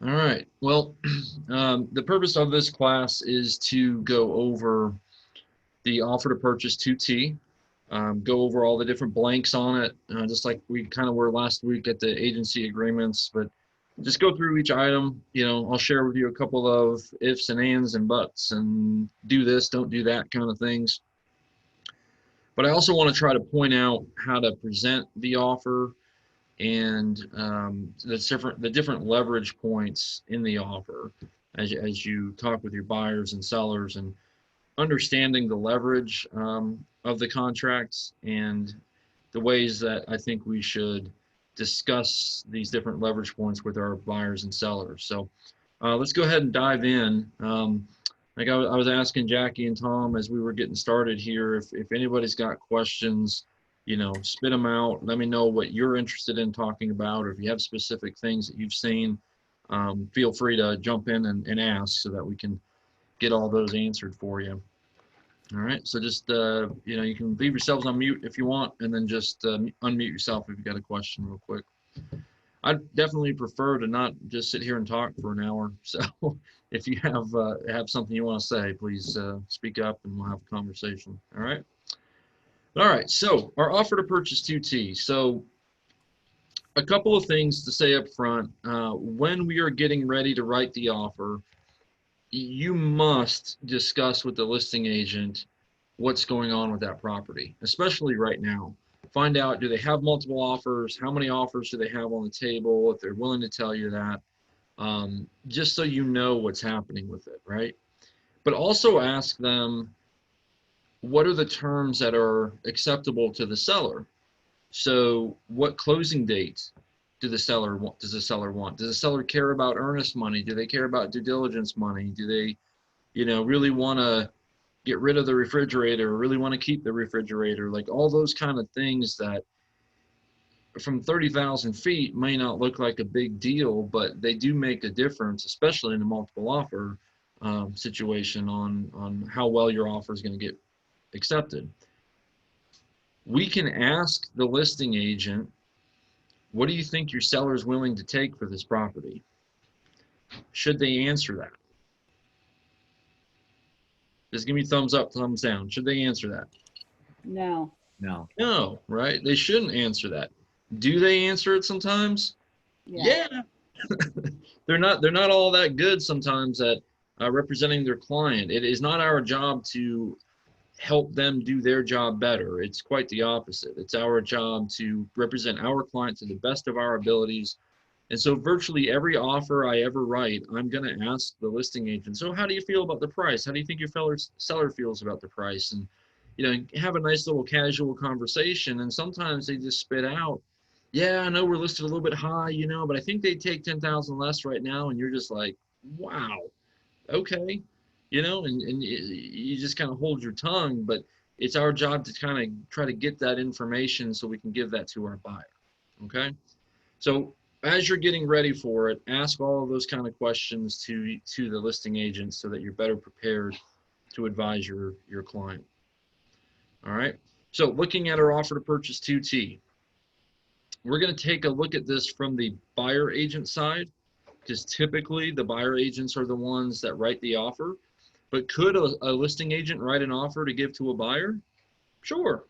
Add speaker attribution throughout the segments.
Speaker 1: All right. Well, the purpose of this class is to go over the offer to purchase 2T, go over all the different blanks on it, just like we kind of were last week at the agency agreements, but just go through each item. I'll share with you a couple of ifs and ands and buts and do this, don't do that kind of things. But I also want to try to point out how to present the offer and the different leverage points in the offer as you talk with your buyers and sellers, and understanding the leverage of the contracts and the ways that I think we should discuss these different leverage points with our buyers and sellers. So let's go ahead and dive in. Like I was asking Jackie and Tom as we were getting started here, if anybody's got questions, spit them out. Let me know what you're interested in talking about, or if you have specific things that you've seen, feel free to jump in and ask so that we can get all those answered for you. All right, so just, you can leave yourselves on mute if you want, and then just unmute yourself if you got a question real quick. I definitely prefer to not just sit here and talk for an hour. So if you have something you want to say, please speak up and we'll have a conversation. All right. All right. So our offer to purchase 2T. So a couple of things to say up front. When we are getting ready to write the offer, you must discuss with the listing agent what's going on with that property, especially right now. Find out, do they have multiple offers? How many offers do they have on the table? If they're willing to tell you that, just so you know what's happening with it, right? But also ask them, what are the terms that are acceptable to the seller? So what closing date does the seller want? Does the seller care about earnest money? Do they care about due diligence money? Do they, really want to get rid of the refrigerator, or really want to keep the refrigerator? Like all those kind of things that from 30,000 feet may not look like a big deal, but they do make a difference, especially in a multiple offer situation on how well your offer is going to get accepted. We can ask the listing agent, what do you think your seller is willing to take for this property? Should they answer that? Just give me thumbs up, thumbs down. Should they answer that?
Speaker 2: No.
Speaker 3: No.
Speaker 1: No, right? They shouldn't answer that. Do they answer it sometimes?
Speaker 2: Yeah.
Speaker 1: Yeah. They're not all that good sometimes at representing their client. It is not our job to help them do their job better. It's quite the opposite. It's our job to represent our client to the best of our abilities. And so virtually every offer I ever write, I'm going to ask the listing agent, so how do you feel about the price? How do you think your seller feels about the price? And, have a nice little casual conversation. And sometimes they just spit out, yeah, I know we're listed a little bit high, but I think they take 10,000 less right now. And you're just like, wow, okay, and you just kind of hold your tongue. But it's our job to kind of try to get that information so we can give that to our buyer. Okay. So as you're getting ready for it, ask all of those kind of questions to the listing agent so that you're better prepared to advise your client. All right. So looking at our offer to purchase 2T, we're going to take a look at this from the buyer agent side, because typically the buyer agents are the ones that write the offer. But could a listing agent write an offer to give to a buyer? Sure.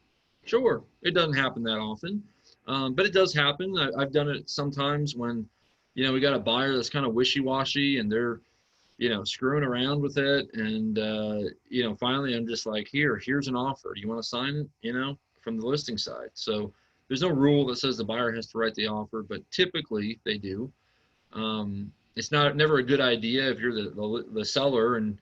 Speaker 1: It doesn't happen that often, but it does happen. I've done it sometimes when, we got a buyer that's kind of wishy-washy and they're, screwing around with it. And, finally I'm just like, here's an offer. Do you want to sign it, from the listing side? So there's no rule that says the buyer has to write the offer, but typically they do. It's never a good idea if you're the seller and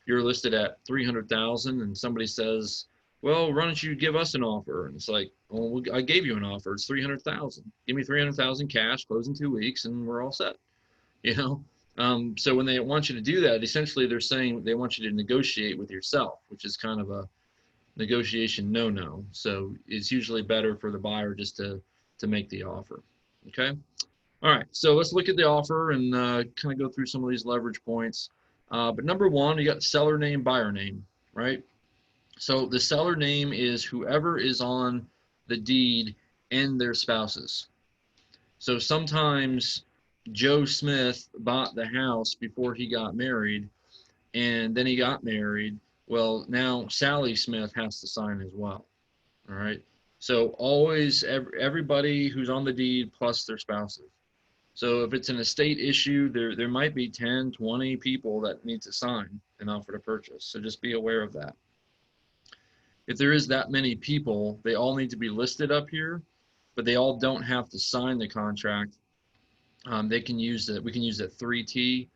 Speaker 1: you're listed at 300,000 and somebody says, well, why don't you give us an offer? And it's like, well, I gave you an offer. It's 300,000. Give me 300,000 cash, close in 2 weeks, and we're all set. So when they want you to do that, essentially they're saying they want you to negotiate with yourself, which is kind of a negotiation no-no. So it's usually better for the buyer just to make the offer. Okay. All right. So let's look at the offer and kind of go through some of these leverage points. But number one, you got seller name, buyer name, right? So the seller name is whoever is on the deed and their spouses. So sometimes Joe Smith bought the house before he got married, and then he got married. Well, now Sally Smith has to sign as well. All right. So always everybody who's on the deed plus their spouses. So if it's an estate issue, there might be 10, 20 people that need to sign an offer to purchase. So just be aware of that. If there is that many people, they all need to be listed up here, but they all don't have to sign the contract. They can use that. We can use that 3T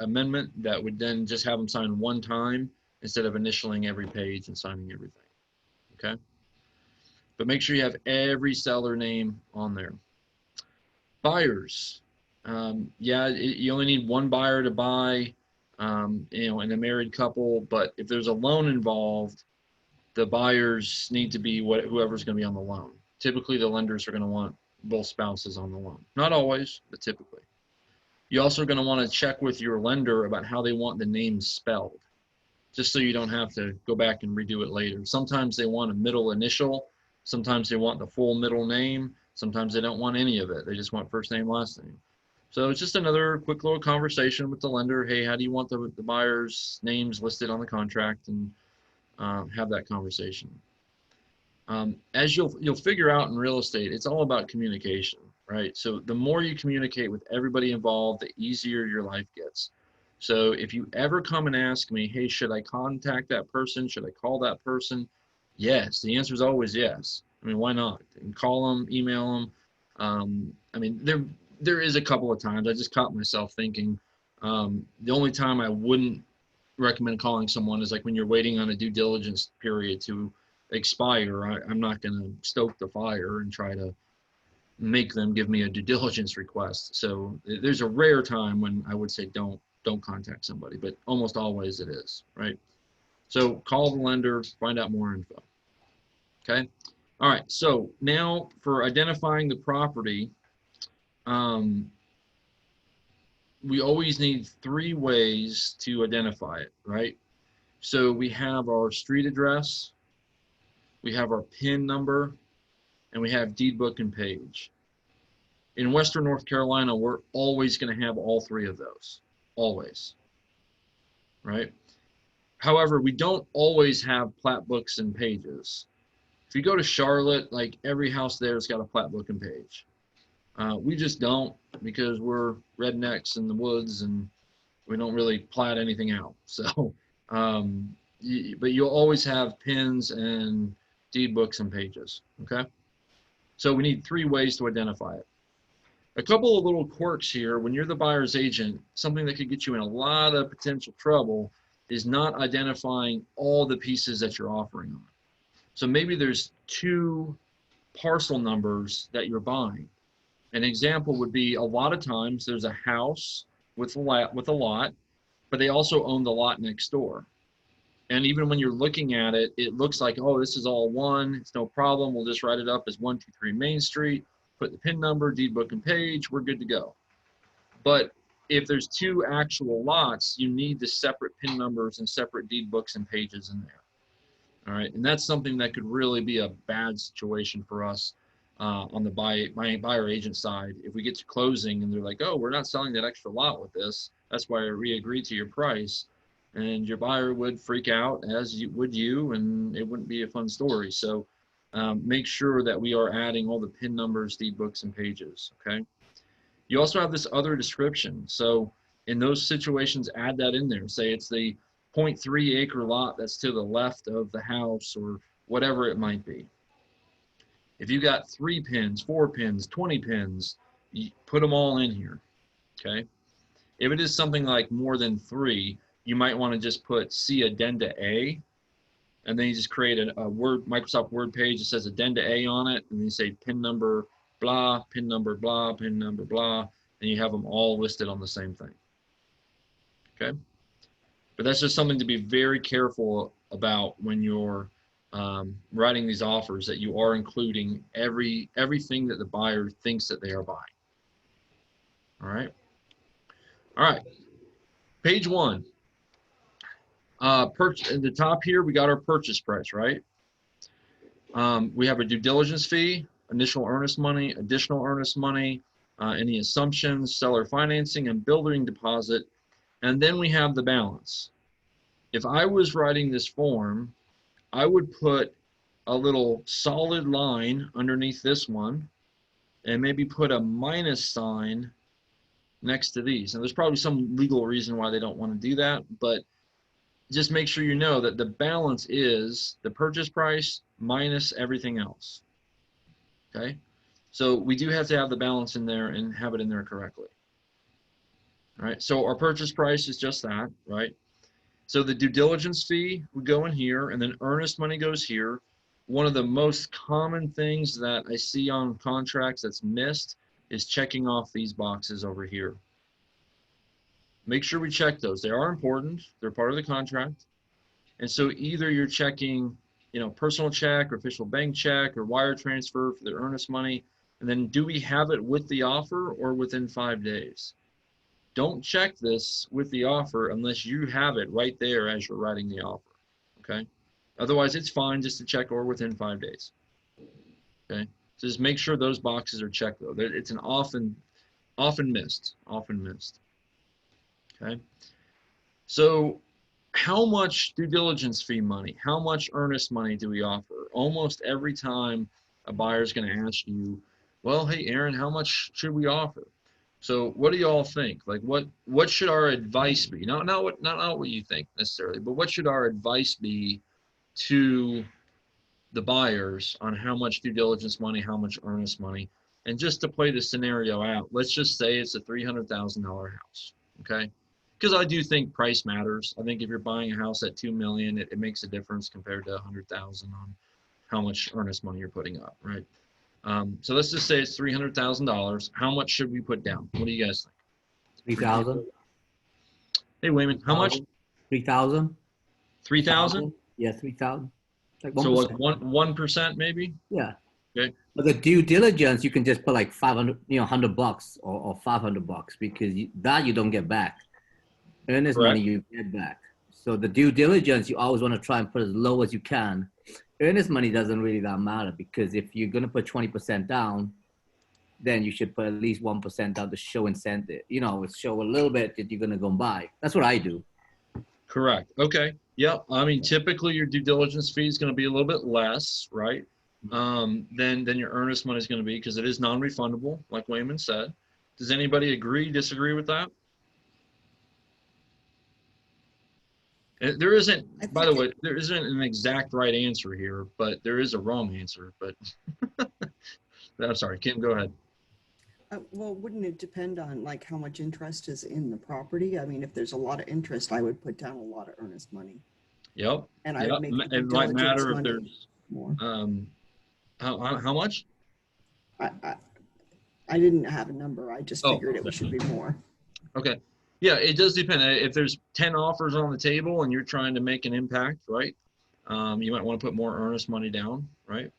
Speaker 1: amendment that would then just have them sign one time instead of initialing every page and signing everything. Okay. But make sure you have every seller name on there. Buyers. Yeah, you only need one buyer to buy, in a married couple, but if there's a loan involved, the buyers need to be whoever's going to be on the loan. Typically, the lenders are going to want both spouses on the loan. Not always, but typically. You're also going to want to check with your lender about how they want the name spelled, just so you don't have to go back and redo it later. Sometimes they want a middle initial. Sometimes they want the full middle name. Sometimes they don't want any of it. They just want first name, last name. So it's just another quick little conversation with the lender. Hey, how do you want the buyer's names listed on the contract? And have that conversation. As you'll figure out in real estate, it's all about communication, right? So the more you communicate with everybody involved, the easier your life gets. So if you ever come and ask me, hey, should I contact that person? Should I call that person? Yes, the answer is always yes. I mean, why not? And call them, email them. I mean, there is a couple of times I just caught myself thinking, the only time I wouldn't recommend calling someone is like when you're waiting on a due diligence period to expire. I'm not going to stoke the fire and try to make them give me a due diligence request. So there's a rare time when I would say don't contact somebody, but almost always it is, right? So call the lender, find out more info. Okay. All right. So now for identifying the property, we always need 3 ways to identify it, right? So we have our street address, we have our PIN number, and we have deed book and page. In Western North Carolina, we're always going to have all 3 of those, always, right? However, we don't always have plat books and pages. If you go to Charlotte, like every house there's got a plat book and page. We just don't, because we're rednecks in the woods and we don't really plat anything out. So, but you'll always have pins and deed books and pages, okay? So we need 3 ways to identify it. A couple of little quirks here. When you're the buyer's agent, something that could get you in a lot of potential trouble is not identifying all the pieces that you're offering on. So maybe there's 2 parcel numbers that you're buying. An example would be a lot of times there's a house with a lot, but they also own the lot next door. And even when you're looking at it, it looks like, oh, this is all one. It's no problem. We'll just write it up as 123 Main Street, put the PIN number, deed book and page, we're good to go. But if there's 2 actual lots, you need the separate PIN numbers and separate deed books and pages in there. All right, and that's something that could really be a bad situation for us on the buyer agent side. If we get to closing and they're like, oh, we're not selling that extra lot with this, that's why we agreed to your price, and your buyer would freak out, as would you, and it wouldn't be a fun story. So make sure that we are adding all the PIN numbers, deed books, and pages, okay? You also have this other description. So in those situations, add that in there. Say it's the 0.3 acre lot that's to the left of the house, or whatever it might be. If you got 3 pins, 4 pins, 20 pins, you put them all in here, okay? If it is something like more than 3, you might want to just put C addenda A, and then you just create a Microsoft Word page that says addenda A on it, and then you say pin number blah, pin number blah, pin number blah, and you have them all listed on the same thing, okay? But that's just something to be very careful about when you're writing these offers, that you are including everything that the buyer thinks that they are buying. All right. All right. Page 1. At the top here, we got our purchase price, right? We have a due diligence fee, initial earnest money, additional earnest money, any assumptions, seller financing, and building deposit. And then we have the balance. If I was writing this form, I would put a little solid line underneath this one and maybe put a minus sign next to these. And there's probably some legal reason why they don't want to do that, but just make sure you know that the balance is the purchase price minus everything else. Okay? So we do have to have the balance in there and have it in there correctly. All right, so our purchase price is just that, right? So the due diligence fee would go in here, and then earnest money goes here. One of the most common things that I see on contracts that's missed is checking off these boxes over here. Make sure we check those. They are important. They're part of the contract. And so either you're checking, you know, personal check or official bank check or wire transfer for the earnest money, and then do we have it with the offer or within 5 days? Don't check this with the offer unless you have it right there as you're writing the offer, okay? Otherwise, it's fine just to check or within 5 days, okay? So just make sure those boxes are checked, though. It's an often missed, okay? So how much due diligence fee money, how much earnest money do we offer? Almost every time a buyer is going to ask you, well, hey, Aaron, how much should we offer? So what do you all think? Like what should our advice be? Not what you think necessarily, but what should our advice be to the buyers on how much due diligence money, how much earnest money? And just to play the scenario out, let's just say it's a $300,000 house, okay? Because I do think price matters. I think if you're buying a house at $2 million, it makes a difference compared to $100,000 on how much earnest money you're putting up, right? So let's just say it's $300,000. How much should we put down? What do you guys think?
Speaker 3: 3,000.
Speaker 1: Hey, Wayman, how much?
Speaker 3: 3,000.
Speaker 1: 3,000?
Speaker 3: Yeah, 3,000. Like 1%.
Speaker 1: So like 1% maybe?
Speaker 3: Yeah.
Speaker 1: Okay.
Speaker 3: But the due diligence, you can just put like 500, $100 or $500 because you don't get back. Earnest
Speaker 1: Correct.
Speaker 3: money you get back. So the due diligence, you always want to try and put as low as you can. Earnest money doesn't really that matter because if you're going to put 20% down, then you should put at least 1% down to show incentive. Show a little bit that you're going to go and buy. That's what I do.
Speaker 1: Correct. Okay. Yep. I mean, typically your due diligence fee is going to be a little bit less, right? Than your earnest money is going to be because it is non-refundable, like Wayman said. Does anybody agree, disagree with that? There isn't, by the way, there isn't an exact right answer here, but there is a wrong answer. But I'm sorry, Kim, go ahead.
Speaker 4: Well, wouldn't it depend on like how much interest is in the property? I mean, if there's a lot of interest, I would put down a lot of earnest money.
Speaker 1: Yep.
Speaker 4: And I would make the
Speaker 1: it
Speaker 4: due
Speaker 1: might
Speaker 4: diligence
Speaker 1: matter if
Speaker 4: money
Speaker 1: there's
Speaker 4: more.
Speaker 1: how much?
Speaker 4: I didn't have a number. I just figured it should be more.
Speaker 1: Okay. Yeah, it does depend. If there's 10 offers on the table and you're trying to make an impact, right? You might want to put more earnest money down, right?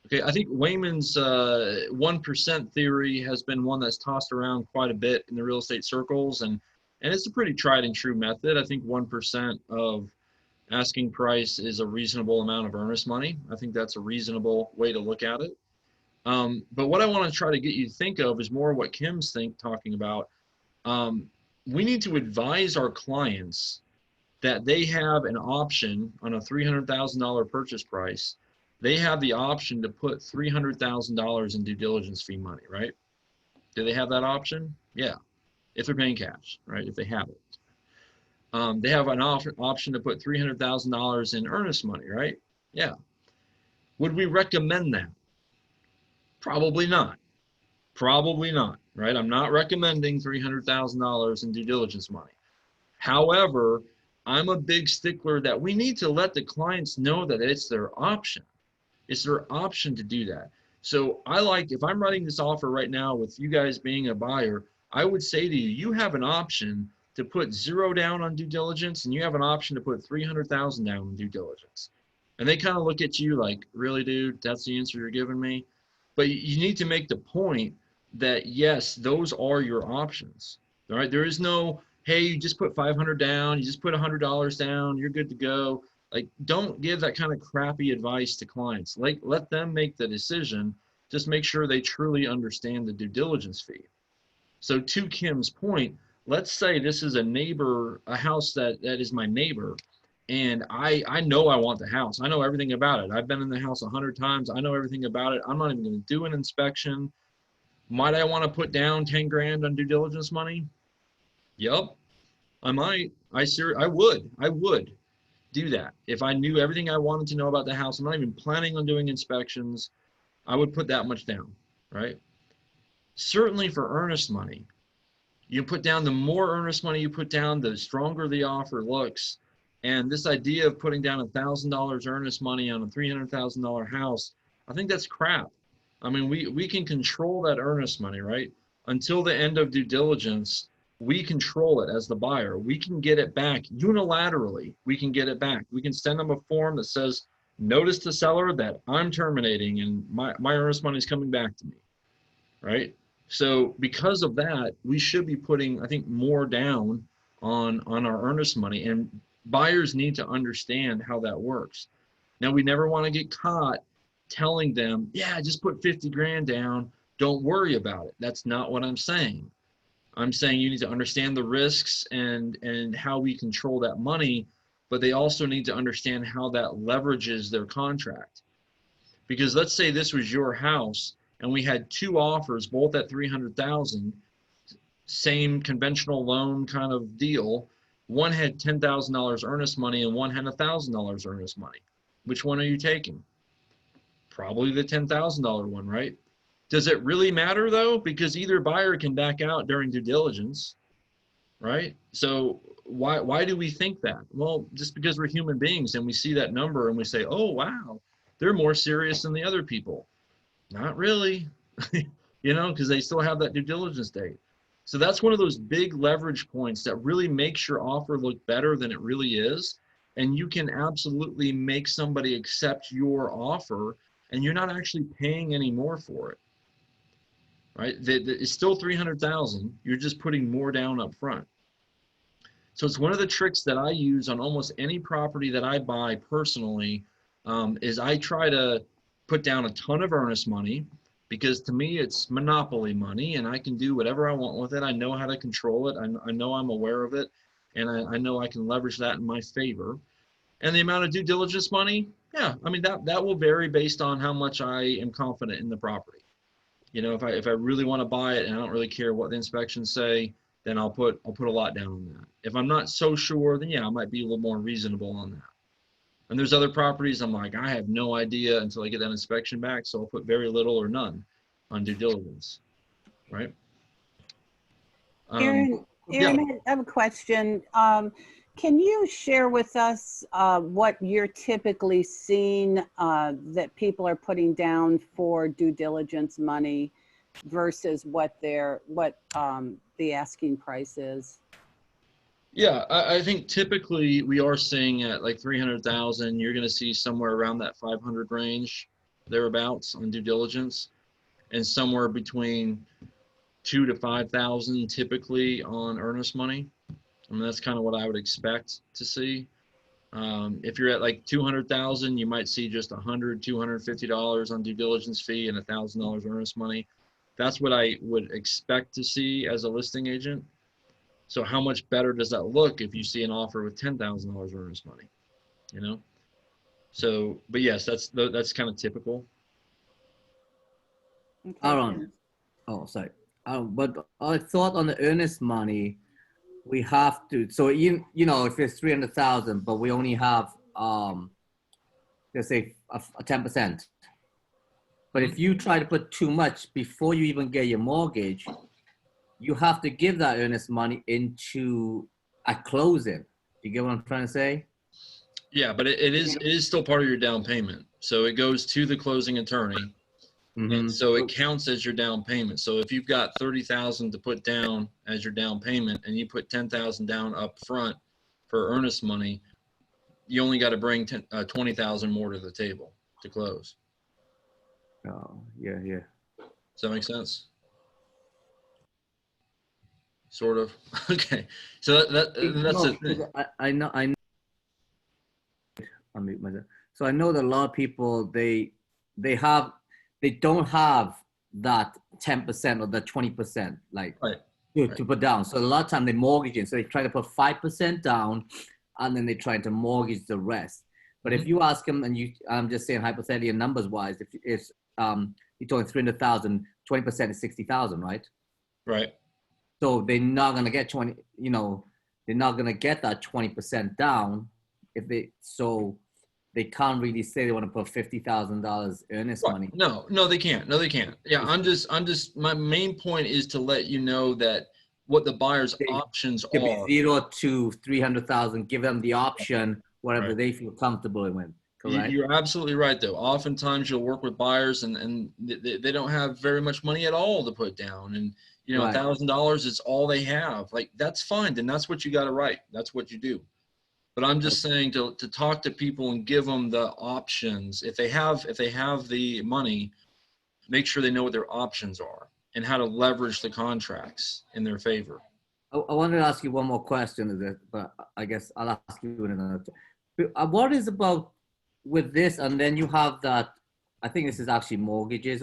Speaker 1: Okay, I think Wayman's 1% theory has been one that's tossed around quite a bit in the real estate circles, and it's a pretty tried and true method. I think 1% of asking price is a reasonable amount of earnest money. I think that's a reasonable way to look at it. But what I want to try to get you to think of is more what Kim's talking about. We need to advise our clients that they have an option on a $300,000 purchase price. They have the option to put $300,000 in due diligence fee money, right? Do they have that option? Yeah, if they're paying cash, right? If they have it. They have an option to put $300,000 in earnest money, right? Yeah. Would we recommend that? Probably not. Probably not, right? I'm not recommending $300,000 in due diligence money. However, I'm a big stickler that we need to let the clients know that it's their option. It's their option to do that. So if I'm writing this offer right now with you guys being a buyer, I would say to you, you have an option to put $0 down on due diligence, and you have an option to put $300,000 down on due diligence. And they kind of look at you like, really, dude, that's the answer you're giving me? But you need to make the point that yes, those are your options. All right. There is no, hey, you just put $500 down, you just put $100 down, you're good to go. Like, don't give that kind of crappy advice to clients. Like, let them make the decision. Just make sure they truly understand the due diligence fee. So to Kim's point, let's say this is a house that is my neighbor, and I know I want the house. I know everything about it. I've been in the house 100 times. I know everything about it. I'm not even going to do an inspection. Might I want to put down 10 grand on due diligence money? Yep, I might. I would do that. If I knew everything I wanted to know about the house, I'm not even planning on doing inspections, I would put that much down, right? Certainly for earnest money, you put down, the more earnest money you put down, the stronger the offer looks. And this idea of putting down $1,000 earnest money on a $300,000 house, I think that's crap. I mean, we can control that earnest money, right? Until the end of due diligence, we control it as the buyer. We can get it back unilaterally. We can get it back. We can send them a form that says, notice to seller that I'm terminating and my earnest money is coming back to me, right? So because of that, we should be putting, I think, more down on our earnest money, and buyers need to understand how that works. Now, we never want to get caught telling them, yeah, just put 50 grand down, don't worry about it. That's not what I'm saying. I'm saying you need to understand the risks and how we control that money, but they also need to understand how that leverages their contract. Because let's say this was your house and we had two offers, both at 300,000, same conventional loan kind of deal. One had $10,000 earnest money and one had $1,000 earnest money. Which one are you taking? Probably the $10,000 one, right? Does it really matter though? Because either buyer can back out during due diligence, right? So why do we think that? Well, just because we're human beings and we see that number and we say, oh, wow, they're more serious than the other people. Not really, you know, because they still have that due diligence date. So that's one of those big leverage points that really makes your offer look better than it really is. And you can absolutely make somebody accept your offer and you're not actually paying any more for it. Right? It's still 300,000. You're just putting more down up front. So it's one of the tricks that I use on almost any property that I buy personally, is I try to put down a ton of earnest money, because to me it's monopoly money and I can do whatever I want with it. I know how to control it. I know I'm aware of it, and I know I can leverage that in my favor. And the amount of due diligence money, yeah, I mean that will vary based on how much I am confident in the property. You know, if I really want to buy it and I don't really care what the inspections say, then I'll put a lot down on that. If I'm not so sure, then yeah, I might be a little more reasonable on that. And there's other properties I'm like, I have no idea until I get that inspection back, so I'll put very little or none on due diligence, right?
Speaker 2: Aaron,
Speaker 1: yeah.
Speaker 2: I have a question. Can you share with us what you're typically seeing that people are putting down for due diligence money versus what the asking price is?
Speaker 1: Yeah, I think typically we are seeing at like 300,000, you're going to see somewhere around that 500 range, thereabouts on due diligence, and somewhere between 2,000 to 5,000 typically on earnest money. I mean, that's kind of what I would expect to see. If you're at like 200,000, you might see just $100, $250 on due diligence fee and $1,000 earnest money. That's what I would expect to see as a listing agent. So how much better does that look if you see an offer with $10,000 earnest money, you know? So, but yes, that's kind of typical.
Speaker 2: Okay.
Speaker 3: Aaron, oh, sorry. But I thought on the earnest money, we have to, so you know, if it's 300,000, but we only have, let's say a 10%. But if you try to put too much before you even get your mortgage, you have to give that earnest money into a closing. You get what I'm trying to say?
Speaker 1: Yeah, but it is still part of your down payment. So it goes to the closing attorney. And so it counts as your down payment. So if you've got 30,000 to put down as your down payment and you put 10,000 down up front for earnest money, you only got to bring 20,000 more to the table to close.
Speaker 3: Oh, yeah.
Speaker 1: Does that make sense? Sort of. Okay. So that's the thing.
Speaker 3: I know. I'll mute myself. So I know that a lot of people, they have they don't have that 10% or the 20%, like
Speaker 1: Right.
Speaker 3: to put down. So a lot of time they mortgage it. So they try to put 5% down, and then they try to mortgage the rest. But if you ask them, and I'm just saying hypothetically, numbers wise, if you're talking 300,000, 20% is 60,000, right?
Speaker 1: Right.
Speaker 3: So they're not gonna get 20. They're not gonna get that 20% down so they can't really say they want to put $50,000 earnest
Speaker 1: Right.
Speaker 3: money.
Speaker 1: No, they can't. No, they can't. Yeah, I'm just, my main point is to let you know that what the buyer's options
Speaker 3: Could be
Speaker 1: are.
Speaker 3: 0 to 300,000. Give them the option, whatever
Speaker 1: Right.
Speaker 3: they feel comfortable with. Correct.
Speaker 1: You're absolutely right, though. Oftentimes you'll work with buyers and they don't have very much money at all to put down. And,
Speaker 3: Right.
Speaker 1: $1,000 is all they have. Like, that's fine. Then that's what you got to write. That's what you do. But I'm just saying to talk to people and give them the options. If they have the money, make sure they know what their options are and how to leverage the contracts in their favor.
Speaker 3: I wanted to ask you one more question, but I guess I'll ask you in another. What is about with this, and then you have that? I think this is actually mortgages,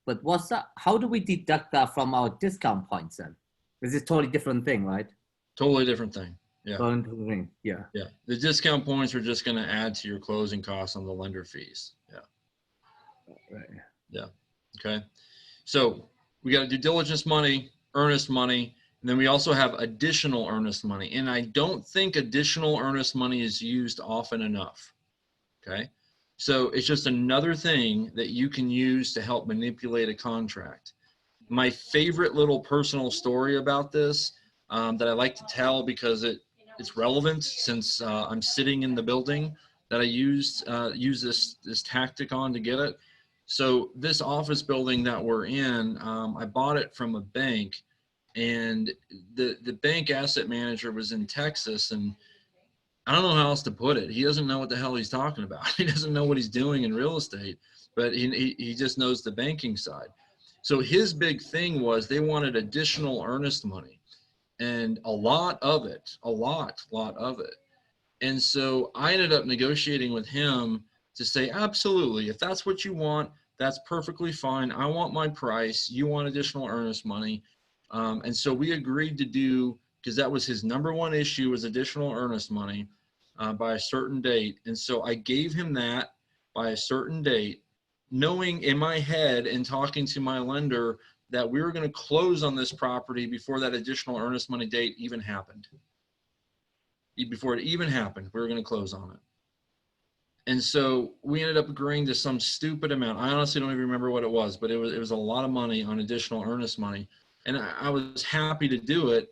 Speaker 3: but what's that? How do we deduct that from our discount points then? This is a totally different thing, right?
Speaker 1: Totally different thing. Yeah.
Speaker 3: Totally different thing. Yeah.
Speaker 1: Yeah. The discount points are just going to add to your closing costs on the lender fees. Yeah.
Speaker 3: Right.
Speaker 1: Yeah. Okay. So we got due diligence money, earnest money, and then we also have additional earnest money. And I don't think additional earnest money is used often enough. Okay. So it's just another thing that you can use to help manipulate a contract. My favorite little personal story about this that I like to tell because it's relevant since I'm sitting in the building that I use this tactic on to get it. So this office building that we're in, I bought it from a bank, and the bank asset manager was in Texas, and I don't know how else to put it. He doesn't know what the hell he's talking about. He doesn't know what he's doing in real estate, but he just knows the banking side. So his big thing was they wanted additional earnest money, and a lot of it. And so I ended up negotiating with him to say, absolutely, if that's what you want, that's perfectly fine. I want my price. You want additional earnest money. And so we agreed to do, because that was his number one issue, was additional earnest money by a certain date. And so I gave him that by a certain date, knowing in my head and talking to my lender that we were going to close on this property before that additional earnest money date even happened. Before it even happened, we were going to close on it. And so we ended up agreeing to some stupid amount. I honestly don't even remember what it was, but it was a lot of money on additional earnest money. And I was happy to do it.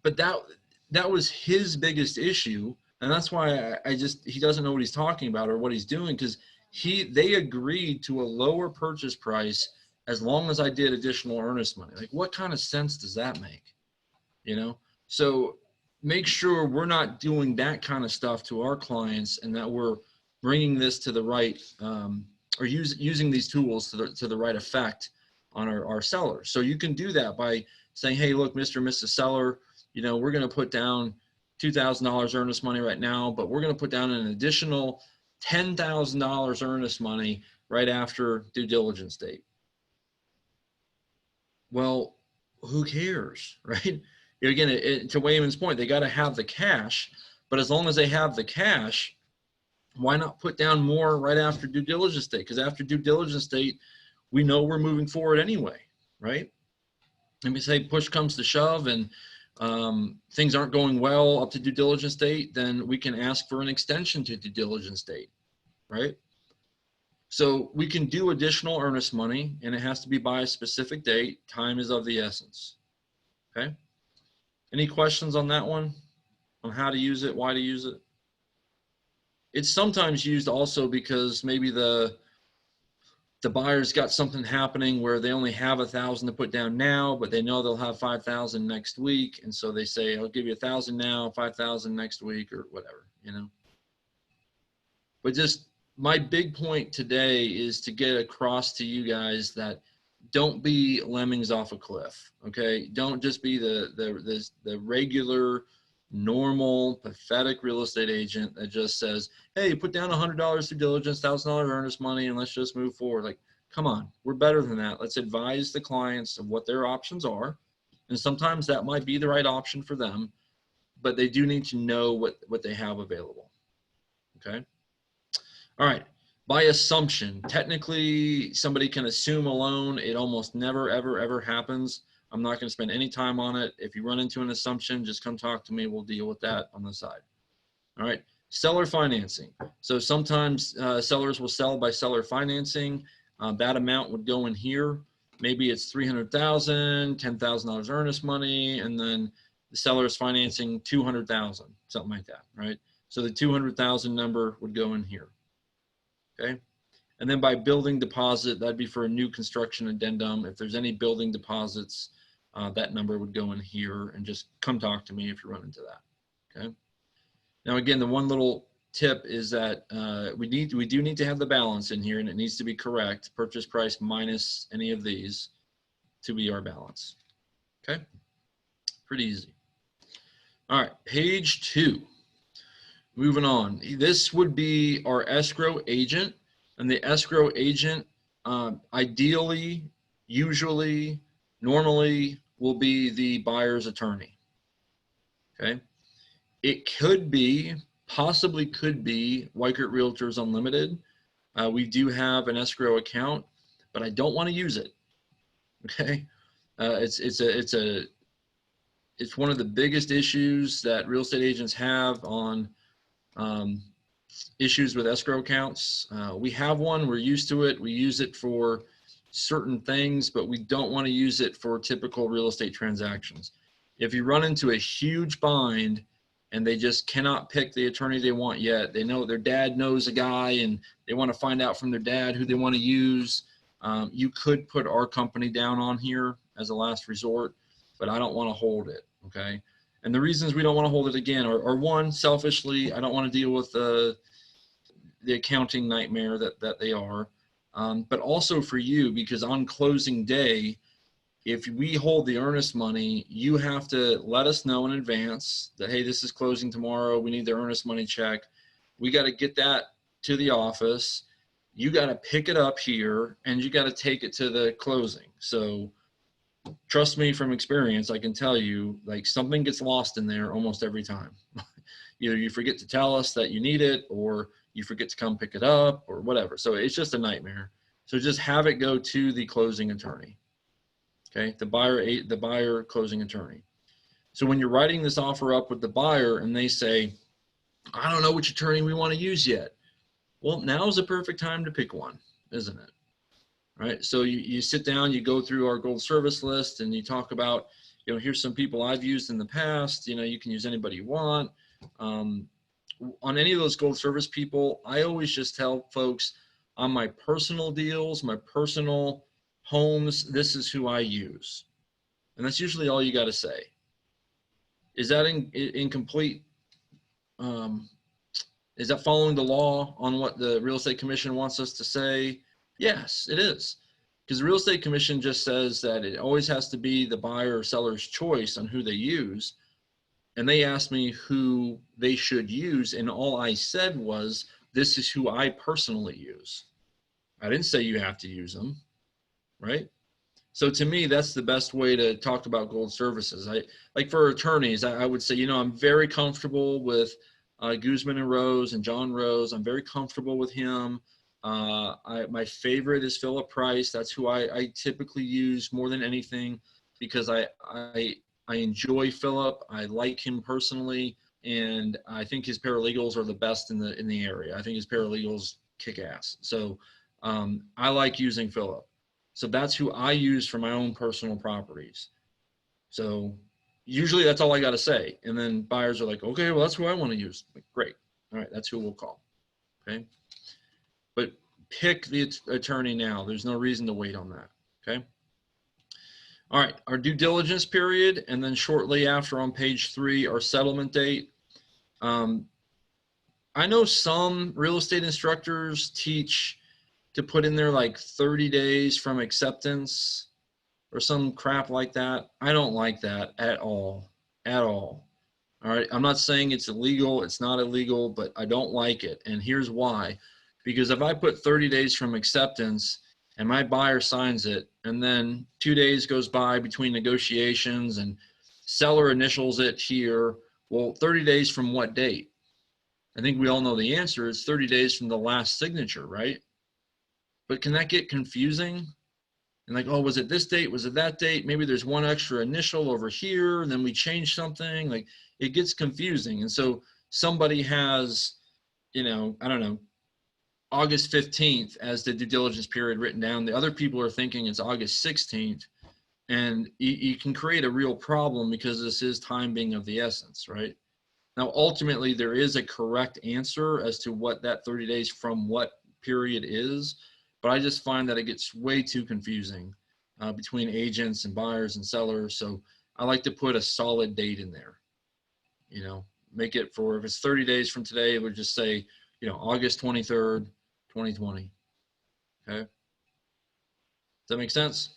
Speaker 1: But that was his biggest issue. And that's why he doesn't know what he's talking about or what he's doing, because they agreed to a lower purchase price as long as I did additional earnest money. Like, what kind of sense does that make? So make sure we're not doing that kind of stuff to our clients, and that we're bringing this to the right, or using these tools to the right effect on our sellers. So you can do that by saying, hey, look, Mr. and Mrs. Seller, we're going to put down $2,000 earnest money right now, but we're going to put down an additional $10,000 earnest money right after due diligence date. Well, who cares, right? Again, to Wayman's point, they got to have the cash, but as long as they have the cash, why not put down more right after due diligence date? Because after due diligence date, we know we're moving forward anyway, right? And we say push comes to shove and things aren't going well up to due diligence date, then we can ask for an extension to due diligence date, right? So we can do additional earnest money, and it has to be by a specific date. Time is of the essence, okay? Any questions on that one? On how to use it, why to use it? It's sometimes used also because maybe the buyer's got something happening where they only have 1,000 to put down now, but they know they'll have 5,000 next week. And so they say, I'll give you 1,000 now, 5,000 next week, or whatever, But just my big point today is to get across to you guys that don't be lemmings off a cliff, okay? Don't just be the regular, normal, pathetic real estate agent that just says, hey, put down $100 due diligence, $1,000 earnest money, and let's just move forward. Like, Come on, we're better than that. Let's advise the clients of what their options are. And sometimes that might be the right option for them, but they do need to know what they have available. Okay. All right. By assumption, technically somebody can assume a loan. It almost never, ever, ever happens. I'm not going to spend any time on it. If you run into an assumption, just come talk to me. We'll deal with that on the side. All right. Seller financing. So sometimes sellers will sell by seller financing. That amount would go in here. Maybe it's $300,000, $10,000 earnest money, and then the seller is financing $200,000, something like that, right? So the $200,000 number would go in here, okay? And then by building deposit, that'd be for a new construction addendum. If there's any building deposits, that number would go in here, and just come talk to me if you run into that, okay? Now, again, the one little tip is that we do need to have the balance in here, and it needs to be correct. Purchase price minus any of these to be our balance. Okay, pretty easy. All right, page 2. Moving on. This would be our escrow agent, and the escrow agent ideally, usually, normally will be the buyer's attorney. Okay, it could be. Possibly could be Weichert Realtors Unlimited. We do have an escrow account, but I don't want to use it. Okay, it's one of the biggest issues that real estate agents have on issues with escrow accounts. We have one. We're used to it. We use it for certain things, but we don't want to use it for typical real estate transactions. If you run into a huge bind and they just cannot pick the attorney they want yet. They know their dad knows a guy and they want to find out from their dad who they want to use. You could put our company down on here as a last resort, but I don't want to hold it, okay? And the reasons we don't want to hold it again are one, selfishly, I don't want to deal with the accounting nightmare that they are, but also for you, because on closing day, if we hold the earnest money, you have to let us know in advance that, hey, this is closing tomorrow. We need the earnest money check. We got to get that to the office. You got to pick it up here and you got to take it to the closing. So trust me from experience, I can tell you, like, something gets lost in there almost every time. Either you forget to tell us that you need it, or you forget to come pick it up, or whatever. So it's just a nightmare. So just have it go to the closing attorney. Okay, the buyer closing attorney. So when you're writing this offer up with the buyer and they say, I don't know which attorney we want to use yet. Well, now's the perfect time to pick one, isn't it? Right. So you sit down, you go through our gold service list and you talk about, here's some people I've used in the past. You can use anybody you want. On any of those gold service people, I always just tell folks on my personal deals, my personal homes, this is who I use. And that's usually all you got to say. Is that in complete, is that following the law on what the Real Estate Commission wants us to say? Yes, it is. Because the Real Estate Commission just says that it always has to be the buyer or seller's choice on who they use. And they asked me who they should use. And all I said was, this is who I personally use. I didn't say you have to use them. Right? So to me, that's the best way to talk about gold services. Like for attorneys, I would say, I'm very comfortable with Guzman and Rose and John Rose. I'm very comfortable with him. My favorite is Philip Price. That's who I typically use more than anything, because I enjoy Philip. I like him personally, and I think his paralegals are the best in the area. I think his paralegals kick ass. So I like using Philip. So that's who I use for my own personal properties. So usually that's all I got to say. And then buyers are like, okay, well, that's who I want to use. Like, great. All right, that's who we'll call. Okay. But pick the attorney now. There's no reason to wait on that. Okay. All right, our due diligence period, and then shortly after on page 3, our settlement date. I know some real estate instructors teach to put in there like 30 days from acceptance or some crap like that. I don't like that at all, All right, I'm not saying it's illegal, it's not illegal, but I don't like it. And here's why. Because if I put 30 days from acceptance and my buyer signs it, and then 2 days goes by between negotiations and seller initials it here. Well, 30 days from what date? I think we all know the answer is 30 days from the last signature, right? But can that get confusing? And like, oh, was it this date? Was it that date? Maybe there's one extra initial over here, and then we change something. Like, it gets confusing. And so somebody has, I don't know, August 15th as the due diligence period written down. The other people are thinking it's August 16th. And you can create a real problem because this is time being of the essence, right? Now, ultimately, there is a correct answer as to what that 30 days from what period is, but I just find that it gets way too confusing between agents and buyers and sellers. So I like to put a solid date in there, make it for, if it's 30 days from today, it would just say, August 23rd, 2020. Okay. Does that make sense?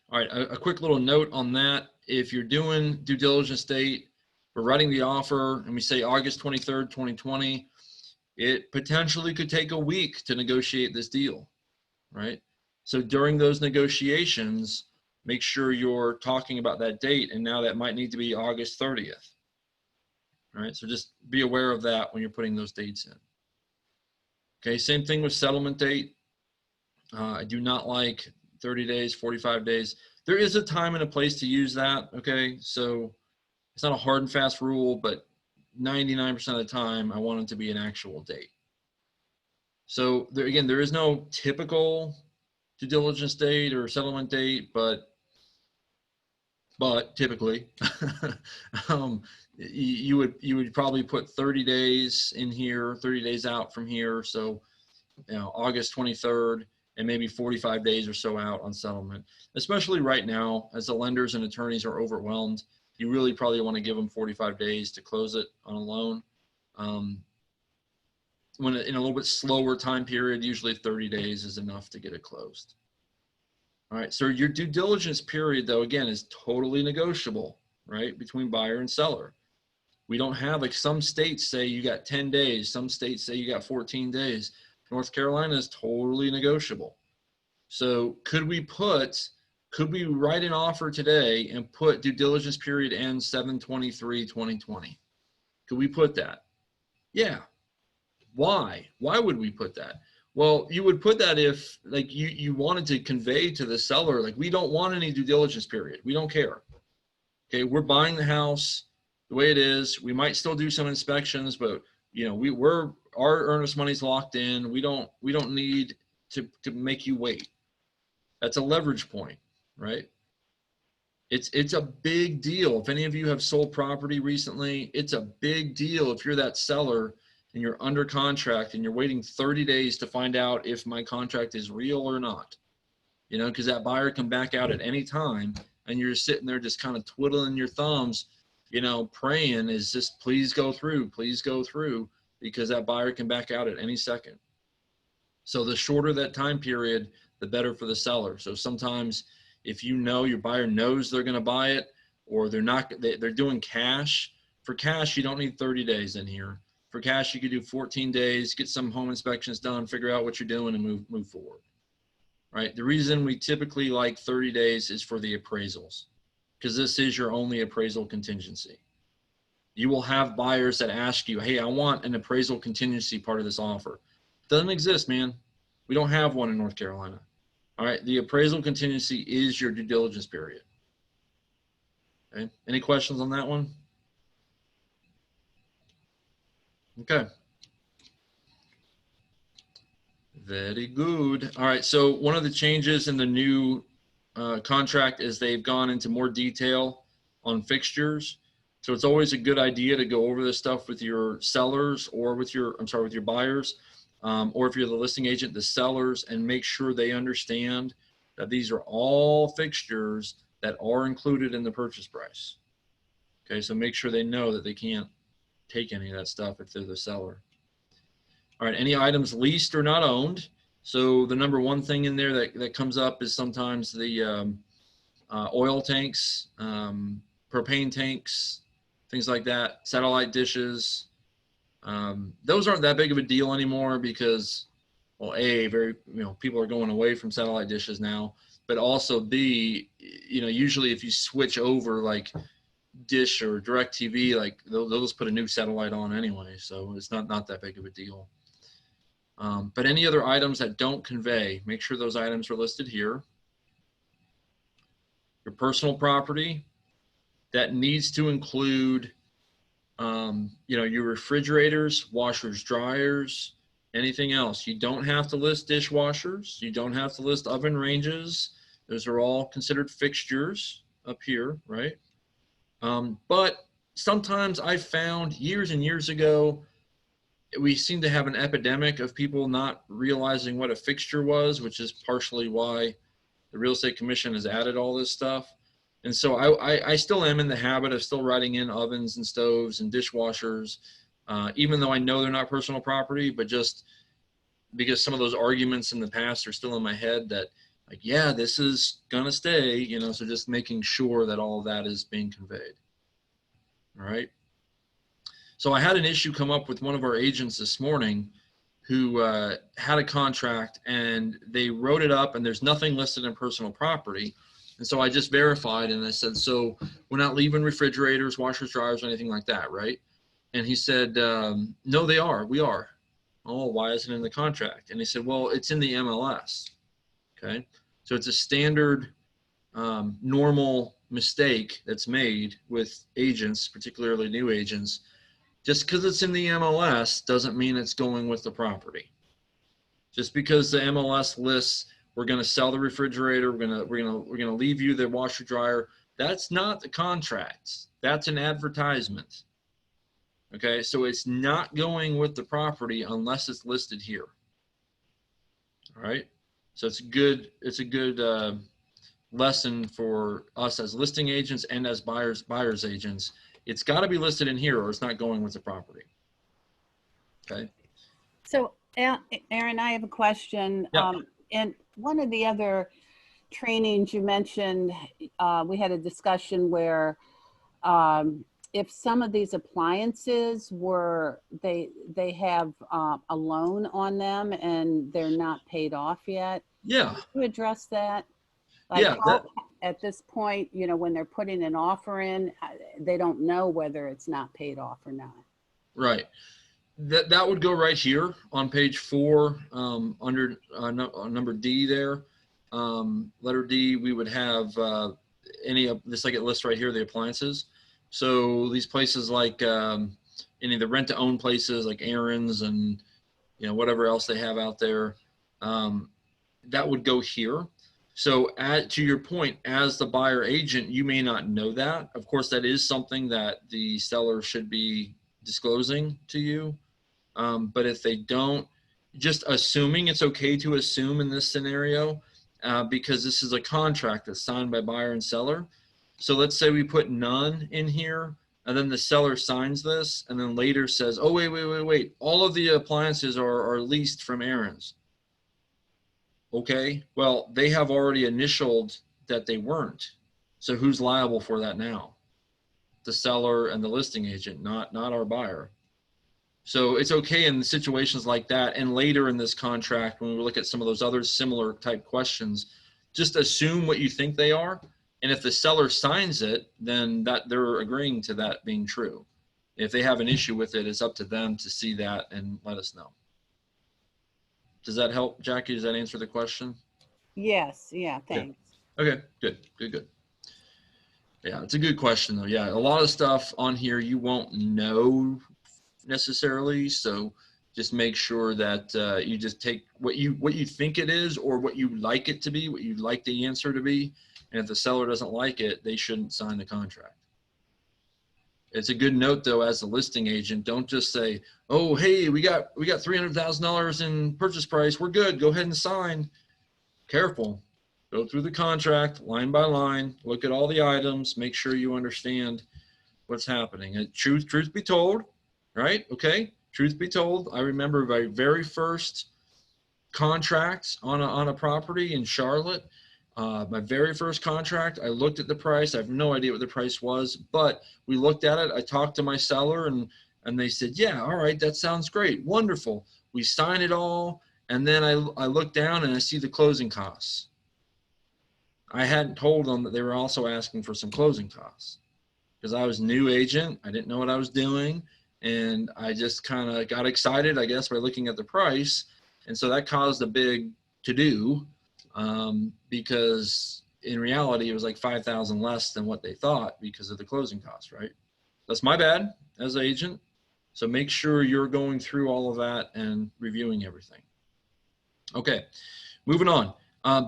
Speaker 1: All right, a quick little note on that. If you're doing due diligence date, we're writing the offer and we say August 23rd, 2020, it potentially could take a week to negotiate this deal, right? So during those negotiations, make sure you're talking about that date, and now that might need to be August 30th, right? So just be aware of that when you're putting those dates in. Okay, same thing with settlement date. I do not like 30 days, 45 days. There is a time and a place to use that, okay? So it's not a hard and fast rule, but 99% of the time, I want it to be an actual date. So there, again, there is no typical due diligence date or settlement date, but typically, you would probably put 30 days in here, 30 days out from here. So, August 23rd, and maybe 45 days or so out on settlement. Especially right now, as the lenders and attorneys are overwhelmed, you really probably want to give them 45 days to close it on a loan. When in a little bit slower time period, usually 30 days is enough to get it closed. All right, so your due diligence period, though, again, is totally negotiable, right, between buyer and seller. We don't have, like, some states say you got 10 days, some states say you got 14 days. North Carolina is totally negotiable. So could we write an offer today and put due diligence period ends 7/23/2020? Could we put that? Yeah. Why? Why would we put that? Well, you would put that if, like, you wanted to convey to the seller, like, we don't want any due diligence period. We don't care. Okay, we're buying the house the way it is. We might still do some inspections, but our earnest money's locked in. We don't need to make you wait. That's a leverage point, right? It's a big deal. If any of you have sold property recently, it's a big deal if you're that seller and you're under contract and you're waiting 30 days to find out if my contract is real or not. Because that buyer can back out at any time, and you're sitting there just kind of twiddling your thumbs, praying is just, please go through, because that buyer can back out at any second. So the shorter that time period, the better for the seller. So sometimes if your buyer knows they're going to buy it, or they're doing cash. For cash, you don't need 30 days in here. For cash, you could do 14 days, get some home inspections done, figure out what you're doing, and move forward. Right? The reason we typically like 30 days is for the appraisals, because this is your only appraisal contingency. You will have buyers that ask you, hey, I want an appraisal contingency part of this offer. Doesn't exist, man. We don't have one in North Carolina. All right, the appraisal contingency is your due diligence period. Okay, any questions on that one? Okay. Very good. All right, so one of the changes in the new contract is they've gone into more detail on fixtures. So it's always a good idea to go over this stuff with your sellers or with your buyers, or if you're the listing agent, the sellers, and make sure they understand that these are all fixtures that are included in the purchase price. Okay, so make sure they know that they can't take any of that stuff if they're the seller. All right, any items leased or not owned. So the number one thing in there that comes up is sometimes the oil tanks, propane tanks, things like that, satellite dishes. Those aren't that big of a deal anymore because well, A, people are going away from satellite dishes now, but also B, usually if you switch over like Dish or DirecTV, like they'll just put a new satellite on anyway. So it's not that big of a deal. But any other items that don't convey, make sure those items are listed here. Your personal property, that needs to include, your refrigerators, washers, dryers, anything else. You don't have to list dishwashers. You don't have to list oven ranges. Those are all considered fixtures up here, right? But sometimes I found years and years ago, we seem to have an epidemic of people not realizing what a fixture was, which is partially why the Real Estate Commission has added all this stuff. And so I still am in the habit of still writing in ovens and stoves and dishwashers, even though I know they're not personal property, but just because some of those arguments in the past are still in my head that, like, yeah, this is gonna stay, so just making sure that all of that is being conveyed. All right. So I had an issue come up with one of our agents this morning who had a contract and they wrote it up and there's nothing listed in personal property. And so I just verified and I said, so we're not leaving refrigerators, washers, dryers, or anything like that, right? And he said, no, we are. Oh, why isn't it in the contract? And he said, well, it's in the MLS. Okay. So it's a standard normal mistake that's made with agents, particularly new agents. Just because it's in the MLS doesn't mean it's going with the property. Just because the MLS lists we're going to sell the refrigerator, we're going to leave you the washer dryer, that's not the contract. That's an advertisement. Okay, so it's not going with the property unless it's listed here. All right, so it's a good lesson for us as listing agents and as buyers agents. It's got to be listed in here or it's not going with the property. Okay.
Speaker 2: So Aaron, I have a question.
Speaker 1: Yeah.
Speaker 2: And one of the other trainings you mentioned, we had a discussion where if some of these appliances they have a loan on them and they're not paid off yet.
Speaker 1: Yeah.
Speaker 2: Can you address that? Like
Speaker 1: Yeah.
Speaker 2: At this point, when they're putting an offer in, they don't know whether it's not paid off or not.
Speaker 1: Right. That would go right here on page 4 under number D there. Letter D, we would have just like it lists right here, the appliances. So these places like any of the rent to own places like Aaron's and whatever else they have out there, that would go here. So to your point, as the buyer agent, you may not know that. Of course, that is something that the seller should be disclosing to you. But if they don't, just assuming, it's okay to assume in this scenario, because this is a contract that's signed by buyer and seller. So let's say we put none in here and then the seller signs this and then later says, oh, wait. All of the appliances are leased from Aaron's. Okay, well, they have already initialed that they weren't. So who's liable for that now? The seller and the listing agent, not our buyer. So it's okay in situations like that. And later in this contract, when we look at some of those other similar type questions, just assume what you think they are. And if the seller signs it, then that they're agreeing to that being true. If they have an issue with it, it's up to them to see that and let us know. Does that help, Jackie? Does that answer the question?
Speaker 2: Yes. Yeah. Thanks.
Speaker 1: Okay, good. Yeah, it's a good question though. Yeah, a lot of stuff on here you won't know necessarily, so just make sure that you just take what you think it is or what you like it to be, what you'd like the answer to be, and if the seller doesn't like it, they shouldn't sign the contract. It's a good note though, as a listing agent, don't just say, oh, hey, we got $300,000 in purchase price, we're good, go ahead and sign. Careful. Go through the contract line by line, look at all the items, make sure you understand what's happening. And truth be told, right? Okay, truth be told, I remember my very first contract on a property in Charlotte. My very first contract, I looked at the price. I have no idea what the price was, but we looked at it. I talked to my seller and they said, yeah, all right, that sounds great. Wonderful. We signed it all. And then I look down and I see the closing costs. I hadn't told them that they were also asking for some closing costs because I was a new agent. I didn't know what I was doing. And I just kind of got excited, I guess, by looking at the price. And so that caused a big to-do because in reality, it was like $5,000 less than what they thought because of the closing costs, right? That's my bad as an agent. So make sure you're going through all of that and reviewing everything. Okay, moving on.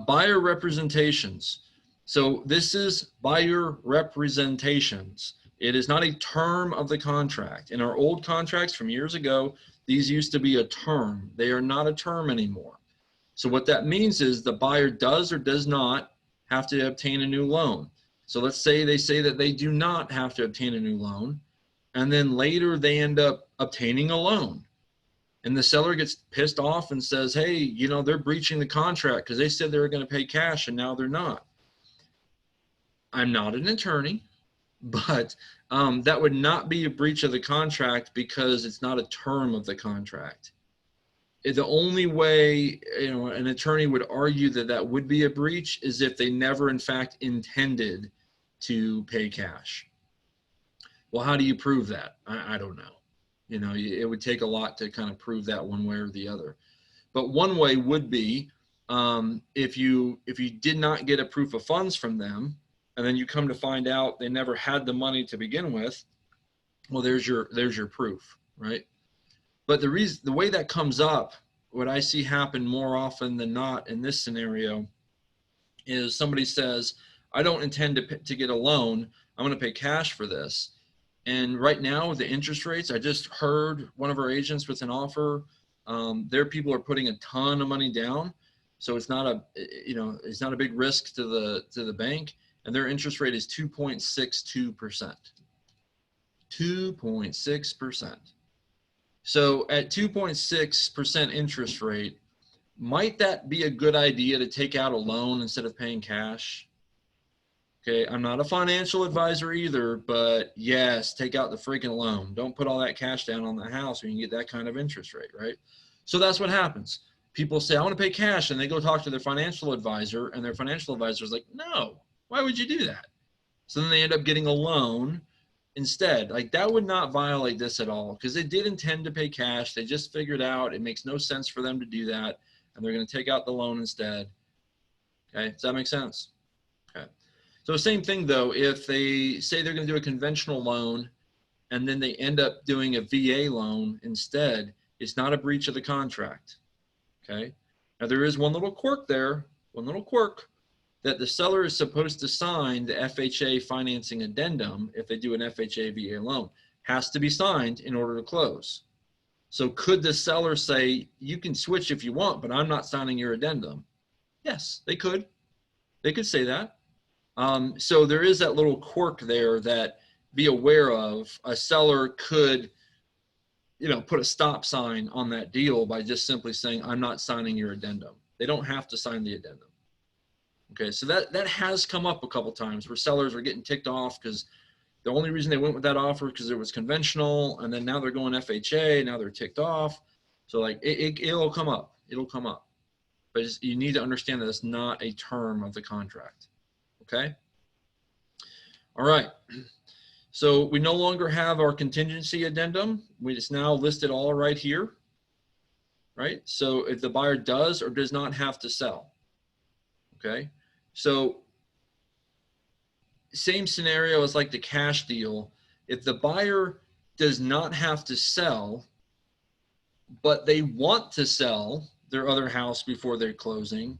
Speaker 1: Buyer representations. So this is buyer representations. It is not a term of the contract. In our old contracts from years ago, these used to be a term. They are not a term anymore. So what that means is the buyer does or does not have to obtain a new loan. So let's say they say that they do not have to obtain a new loan, and then later they end up obtaining a loan. And the seller gets pissed off and says, hey, you know, they're breaching the contract because they said they were going to pay cash and now they're not. I'm not an attorney, but that would not be a breach of the contract because it's not a term of the contract. The only way, you know, an attorney would argue that that would be a breach is if they never in fact intended to pay cash. Well, how do you prove that? I don't know. You know, it would take a lot to kind of prove that one way or the other. But one way would be if you did not get a proof of funds from them, and then you come to find out they never had the money to begin with. Well, there's your proof, right? But the way that comes up, what I see happen more often than not in this scenario, is somebody says, "I don't intend to get a loan. I'm going to pay cash for this." And right now with the interest rates, I just heard one of our agents with an offer. Their people are putting a ton of money down, so it's not a big risk to the bank, and their interest rate is 2.62%. 2.6%. So at 2.6% interest rate, might that be a good idea to take out a loan instead of paying cash? Okay, I'm not a financial advisor either, but yes, take out the freaking loan. Don't put all that cash down on the house when you get that kind of interest rate, right? So that's what happens. People say, I want to pay cash, and they go talk to their financial advisor, and their financial advisor is like, no, why would you do that? So then they end up getting a loan instead. Like, that would not violate this at all because they did intend to pay cash. They just figured out it makes no sense for them to do that, and they're going to take out the loan instead. Okay, does that make sense? Okay. So same thing though, if they say they're going to do a conventional loan and then they end up doing a VA loan instead, it's not a breach of the contract. Okay. Now there is one little quirk there, that the seller is supposed to sign the FHA financing addendum if they do an FHA VA loan. Has to be signed in order to close. So could the seller say, you can switch if you want, but I'm not signing your addendum? Yes, they could. They could say that. So there is that little quirk there that be aware of. A seller could, put a stop sign on that deal by just simply saying, I'm not signing your addendum. They don't have to sign the addendum. Okay, so that has come up a couple times where sellers are getting ticked off because the only reason they went with that offer because it was conventional, and then now they're going FHA, now they're ticked off. So like it'll come up. It'll come up. But you need to understand that it's not a term of the contract. Okay. All right. So we no longer have our contingency addendum. It's now listed all right here. Right. So if the buyer does or does not have to sell. Okay. So same scenario as like the cash deal. If the buyer does not have to sell, but they want to sell their other house before they're closing,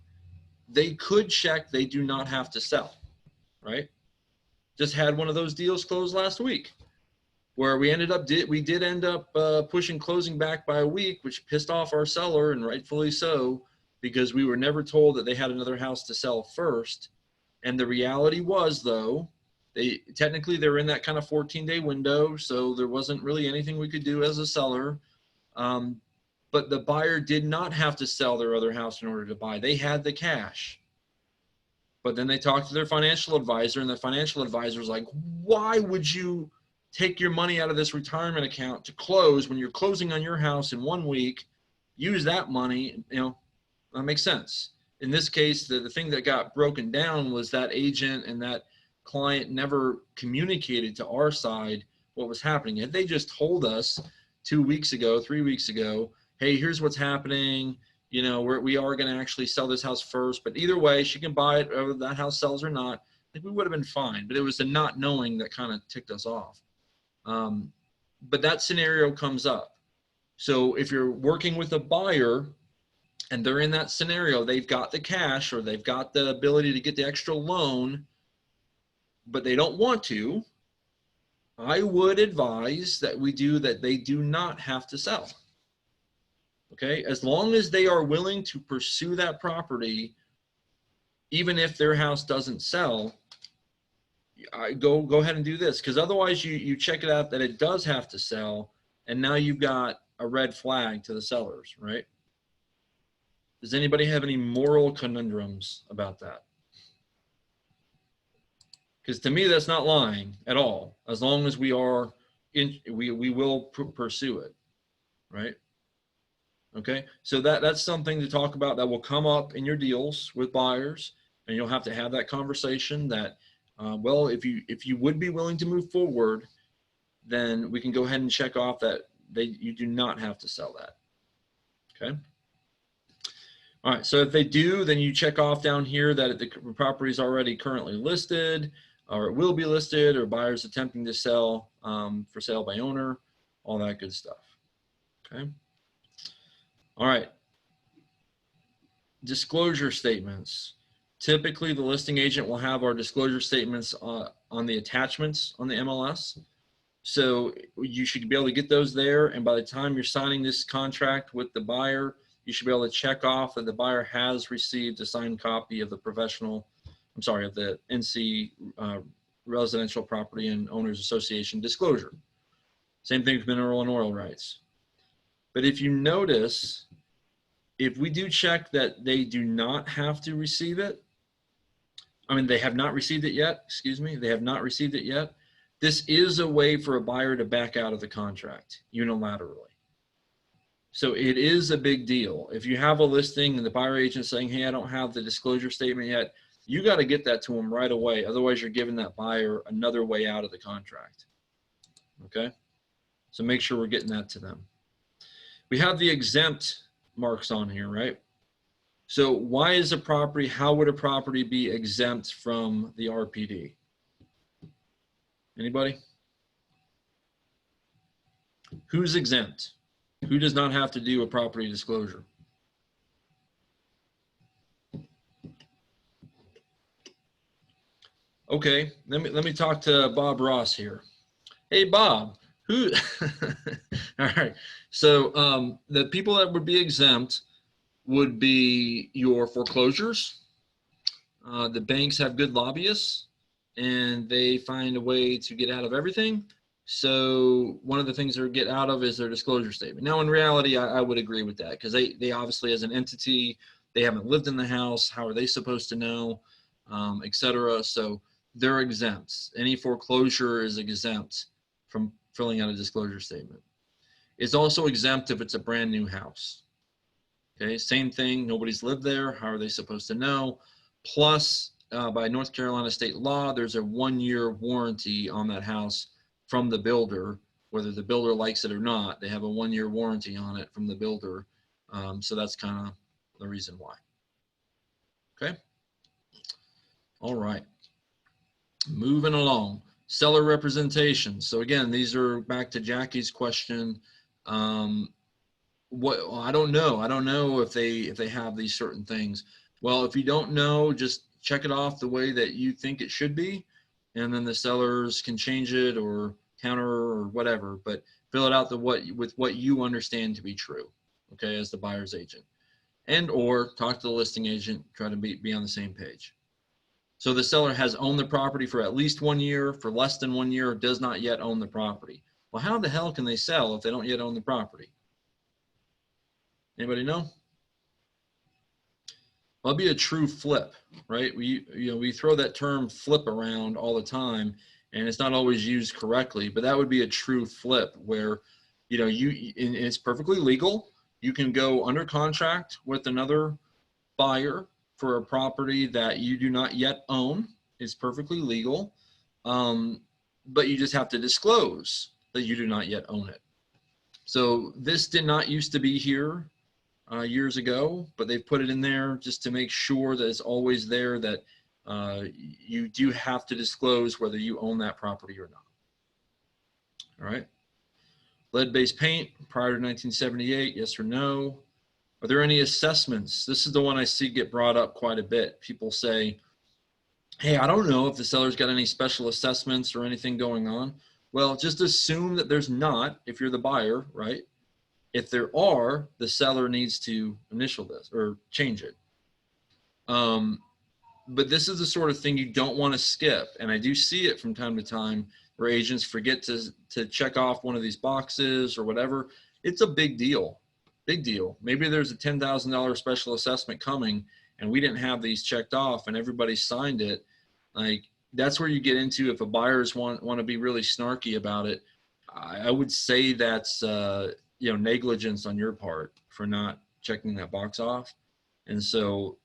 Speaker 1: they could check they do not have to sell. Right? Just had one of those deals close last week where we did end up pushing closing back by a week, which pissed off our seller, and rightfully so, because we were never told that they had another house to sell first. And the reality was, though, they're in that kind of 14-day window, so there wasn't really anything we could do as a seller. But the buyer did not have to sell their other house in order to buy. They had the cash. But then they talked to their financial advisor, and the financial advisor was like, why would you take your money out of this retirement account to close when you're closing on your house in 1 week? use that money, that makes sense. In this case, the thing that got broken down was that agent and that client never communicated to our side what was happening. If they just told us 2 weeks ago, 3 weeks ago, hey, here's what's happening, we are going to actually sell this house first, but either way, she can buy it, whether that house sells or not, I think we would have been fine. But it was the not knowing that kind of ticked us off. But that scenario comes up. So if you're working with a buyer and they're in that scenario, they've got the cash or they've got the ability to get the extra loan, but they don't want to, I would advise that they do not have to sell. Okay, as long as they are willing to pursue that property, even if their house doesn't sell, go ahead and do this, because otherwise you check it out that it does have to sell, and now you've got a red flag to the sellers, right? Does anybody have any moral conundrums about that? Because to me, that's not lying at all. As long as we are we will pursue it, right? Okay, so that's something to talk about that will come up in your deals with buyers, and you'll have to have that conversation that, well, if you would be willing to move forward, then we can go ahead and check off that you do not have to sell that. Okay. All right, so if they do, then you check off down here that the property is already currently listed, or it will be listed, or buyers attempting to sell, for sale by owner, all that good stuff. Okay. All right. Disclosure statements. Typically, the listing agent will have our disclosure statements on the attachments on the MLS. So you should be able to get those there. And by the time you're signing this contract with the buyer, you should be able to check off that the buyer has received a signed copy of the of the NC Residential Property and Owners Association disclosure. Same thing with mineral and oil rights. But if you notice, if we do check that they do not have to receive it, they have not received it yet, they have not received it yet. This is a way for a buyer to back out of the contract unilaterally. So it is a big deal. If you have a listing and the buyer agent saying, hey, I don't have the disclosure statement yet, you got to get that to them right away. Otherwise, you're giving that buyer another way out of the contract. Okay? So make sure we're getting that to them. We have the exempt marks on here, right? So why is how would a property be exempt from the RPD? Anybody? Who's exempt? Who does not have to do a property disclosure? Okay, let me talk to Bob Ross here. Hey, Bob, who? All right, so the people that would be exempt would be your foreclosures. The banks have good lobbyists, and they find a way to get out of everything. So one of the things they get out of is their disclosure statement. Now, in reality, I would agree with that, because they obviously, as an entity, they haven't lived in the house. How are they supposed to know, et cetera? So they're exempt. Any foreclosure is exempt from filling out a disclosure statement. It's also exempt if it's a brand new house. Okay, same thing. Nobody's lived there. How are they supposed to know? Plus, by North Carolina state law, there's a 1-year warranty on that house from the builder, whether the builder likes it or not. They have a 1-year warranty on it from the builder. So that's kind of the reason why. Okay. All right. Moving along. Seller representation. So again, these are back to Jackie's question. I don't know. I don't know if they have these certain things. Well, if you don't know, just check it off the way that you think it should be, and then the sellers can change it or counter or whatever, but fill it out with what you understand to be true, okay, as the buyer's agent. And or talk to the listing agent, try to be on the same page. So the seller has owned the property for at least 1 year, for less than 1 year, does not yet own the property. Well, how the hell can they sell if they don't yet own the property? Anybody know? Well, it'd be a true flip, right? We throw that term flip around all the time, and it's not always used correctly, but that would be a true flip where, and it's perfectly legal. You can go under contract with another buyer for a property that you do not yet own. It's perfectly legal. But you just have to disclose that you do not yet own it. So this did not used to be here years ago, but they've put it in there just to make sure that it's always there, that you do have to disclose whether you own that property or not. All right. Lead-based paint prior to 1978, yes or no? Are there any assessments? This is the one I see get brought up quite a bit. People say, hey, I don't know if the seller's got any special assessments or anything going on. Well, just assume that there's not if you're the buyer, right? If there are, the seller needs to initial this or change it. But this is the sort of thing you don't want to skip. And I do see it from time to time where agents forget to check off one of these boxes or whatever. It's a big deal, big deal. Maybe there's a $10,000 special assessment coming and we didn't have these checked off and everybody signed it. Like, that's where you get into, if a buyers want to be really snarky about it, I would say that's negligence on your part for not checking that box off. And so